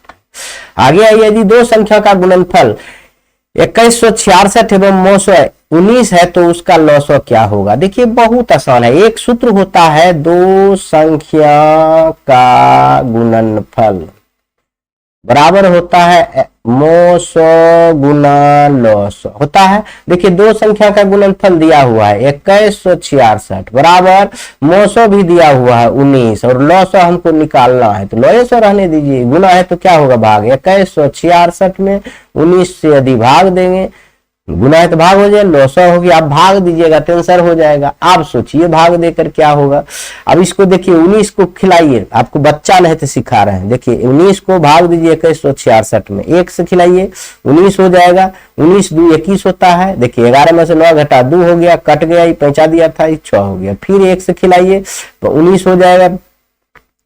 आगे आइए, यदि दो संख्या का गुणनफल 2166 एवं 919 है तो उसका लॉसो क्या होगा? देखिए बहुत आसान है, एक सूत्र होता है, दो संख्या का गुणनफल बराबर होता है मोसो गुना लॉसो होता है। देखिए दो संख्या का गुणनफल दिया हुआ है 2166 बराबर मोसो भी दिया हुआ है 19 और लॉसो हमको निकालना है, तो लॉसो रहने दीजिए, गुना है तो क्या होगा भाग, 2166 में 19 से यदि भाग देंगे, गुना है तो भाग हो जाए, लॉसो होगी, आप भाग दीजिएगा टेंसर हो जाएगा। आप सोचिए भाग देकर क्या होगा। अब इसको देखिए 19 को खिलाइए, आपको बच्चा नहीं तो सिखा रहे हैं, देखिए 19 को भाग दीजिए 2166 में, 1 से खिलाइए 19 हो जाएगा, 19 2 21 होता है। देखिए 11 में से 9 घटा 2 हो गया, कट गया, ये पहुंचा दिया था, 6 हो गया, फिर 1 से खिलाइए तो 19 हो जाएगा,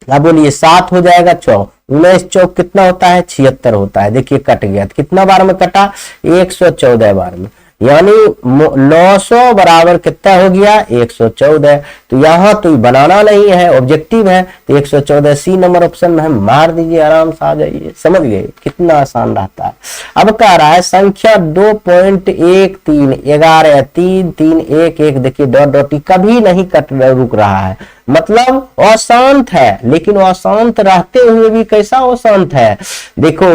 क्या बोलिए 7 हो जाएगा, 4 19 चौक कितना होता है 76 होता है। देखिए कट गया, तो कितना बार में कटा 114 बार में, यानी 900 बराबर कितना हो गया 114। तो यहाँ तो बनाना नहीं है, ऑब्जेक्टिव है, तो 114 सी नंबर ऑप्शन में हम मार दीजिए, आराम से आ जाइए। समझ गए कितना आसान रहता है। अब कह रहा है संख्या 2.13 11 3 3 1 1, देखिए डॉट डॉट कभी नहीं कट रुक रहा है, मतलब अशांत है, लेकिन अशांत रहते हुए भी कैसा अशांत है, देखो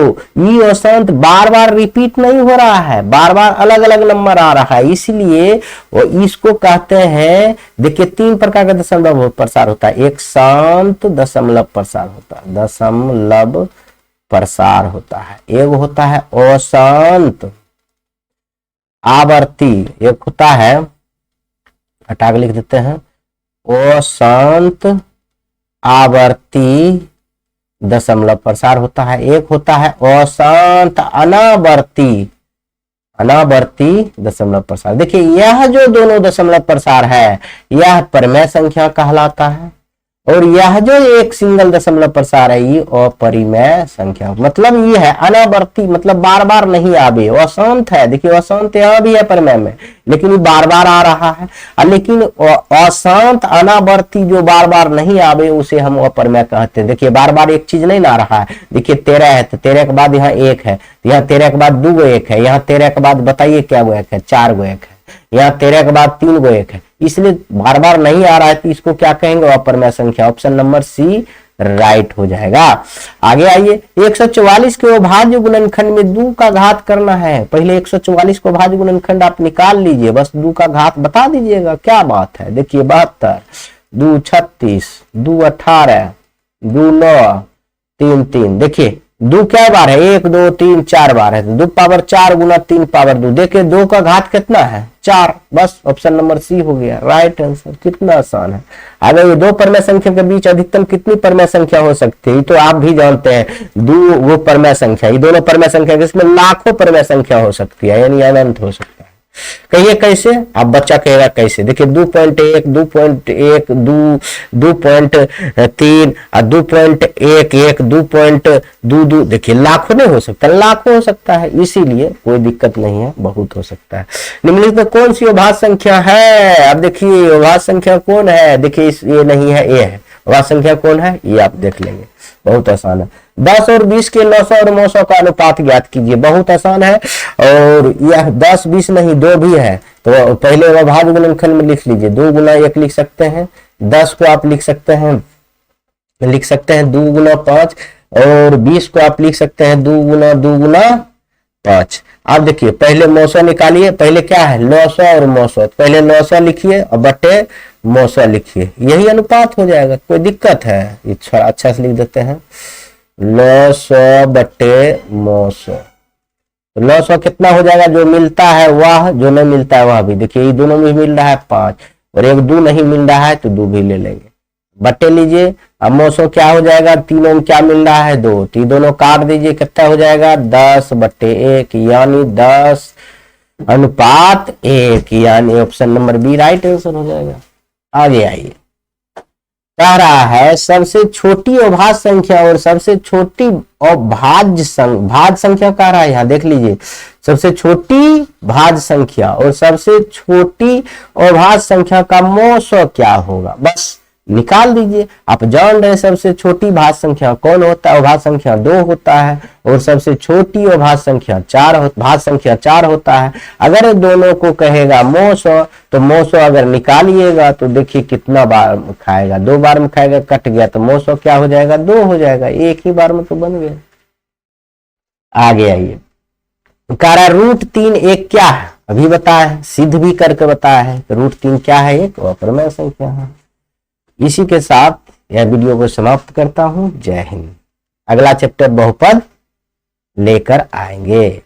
ये अशांत बार बार रिपीट नहीं हो रहा है, बार बार अलग अलग नंबर आ रहा है, इसलिए वो इसको कहते हैं, देखिए 3 प्रकार का दशमलव प्रसार होता है, एक शांत दशमलव प्रसार होता है, दशमलव प्रसार होता है, एक होता है अशांत आवर्ती, एक होता है, हटा के लिख देते हैं, अशांत आवर्ती दशमलव प्रसार होता है, एक होता है अशांत अनावर्ती दशमलव प्रसार। देखिए यह जो दोनों दशमलव प्रसार है यह परिमेय संख्या कहलाता है, और यह जो एक सिंगल दशमलव प्रसार है ये अपरिमेय संख्या, मतलब ये है अनावर्ती, मतलब बार बार नहीं आवे, अशांत है। देखिए अशांत यहाँ भी है परिमेय में, लेकिन ये बार बार आ रहा है, लेकिन अशांत अनावर्ती जो बार बार नहीं आवे उसे हम अपरिमेय कहते हैं। देखिए बार बार एक चीज नहीं ना रहा है, देखिए 13 है तो 13 के बाद यहाँ 1 है, यहाँ 13 के बाद 2 गो 1 है, यहाँ 13 के बाद बताइए क्या गो 1 है, 4 गो 1 है, यहाँ 13 के बाद 3 गो 1 है, इसलिए बार बार नहीं आ रहा है, तो इसको क्या कहेंगे अपरिमेय संख्या। ऑप्शन नंबर सी राइट हो जाएगा। आगे आइए 144 के अभाज्य गुणनखंड में 2 का घात करना है। पहले 144 को अभाज्य गुणनखंड आप निकाल लीजिए, बस 2 का घात बता दीजिएगा क्या बात है। देखिए 72 2 36 2 18 2 9 3 3, देखिए 2 क्या बार है 1 2 3 4 बार है, तो 2 पावर 4 गुना 3 पावर 2, देखिए 2 का घात कितना है 4, बस ऑप्शन नंबर सी हो गया राइट आंसर। कितना आसान है। अगर ये दो परिमेय संख्या के बीच अधिकतम कितनी परिमेय संख्या हो सकती है, तो आप भी जानते हैं, वो परिमेय संख्या, ये दोनों परिमेय संख्या इसमें लाखों परिमेय संख्या हो सकती है, यानी अनंत हो सकता है। कहिए कैसे, आप बच्चा कहेगा कैसे। देखिए 2.1 2.1 2.3 और 2.11 2.22, देखिए लाखों नहीं हो सकता, लाखों हो सकता है, इसीलिए कोई दिक्कत नहीं है, बहुत हो सकता है। निम्नलिखित में कौन सी अभाज्य संख्या है। अब देखिए अभाज्य संख्या कौन है, देखिए ये नहीं है, ये है अभाज्य संख्या कौन है, ये आप देख लेंगे, बहुत आसान है। 10 और 20 के 900 और 900 का अनुपात ज्ञात कीजिए, बहुत आसान है। और यह 10 20 नहीं 2 भी है, तो पहले अभाज्य गुणनखंड में लिख लीजिए, 2 गुना 1 लिख सकते हैं, 10 को आप लिख सकते हैं 2 गुना 5, और 20 को आप लिख सकते हैं 2 गुना 5। आप देखिए पहले 900 निकालिए, पहले क्या है 900 और 900, पहले 900 लिखिए और बटे 900 लिखिए, यही अनुपात हो जाएगा, कोई दिक्कत है। ये थोड़ा अच्छा से लिख देते हैं 900 बटे 900, 900 कितना हो जाएगा, जो मिलता है वह, जो नहीं मिलता है वह भी। देखिए ये दोनों में मिल रहा है 5 और एक 2 नहीं मिल रहा है, तो 2 भी ले लेंगे, बटे लीजिए। अब 900 क्या हो जाएगा, तीनों में क्या मिल रहा है 2, तो दोनों काट दीजिए, कितना हो जाएगा 10 बटे 1, यानी 10 अनुपात 1, यानी option number B right answer हो जाएगा। आगे आइए, कह रहा है सबसे छोटी अभाज्य संख्या और सबसे छोटी भाज्य संख्या कह रहा है, यहाँ देख लीजिए सबसे छोटी भाज्य संख्या और सबसे छोटी अभाज्य संख्या का मौसो क्या होगा, बस निकाल दीजिए। आप जान रहे सबसे छोटी भाज्य संख्या कौन होता है, अभाज्य संख्या 2 होता है और सबसे छोटी अभाज्य संख्या 4 भाज्य संख्या 4 होता है। अगर दोनों को कहेगा मौसो, तो मौसो अगर निकालिएगा तो देखिए कितना बार खाएगा, 2 बार में खाएगा, कट गया तो मौसो क्या हो जाएगा, 2 हो जाएगा, एक ही बार में तो बन गया। आगे आइए, कारा √3 एक क्या है, अभी बताया, सिद्ध भी करके बताया है। √3 क्या है, एक अप्रमेय संख्या है। इसी के साथ यह वीडियो को समाप्त करता हूं। जय हिंद। अगला चैप्टर बहुपद लेकर आएंगे।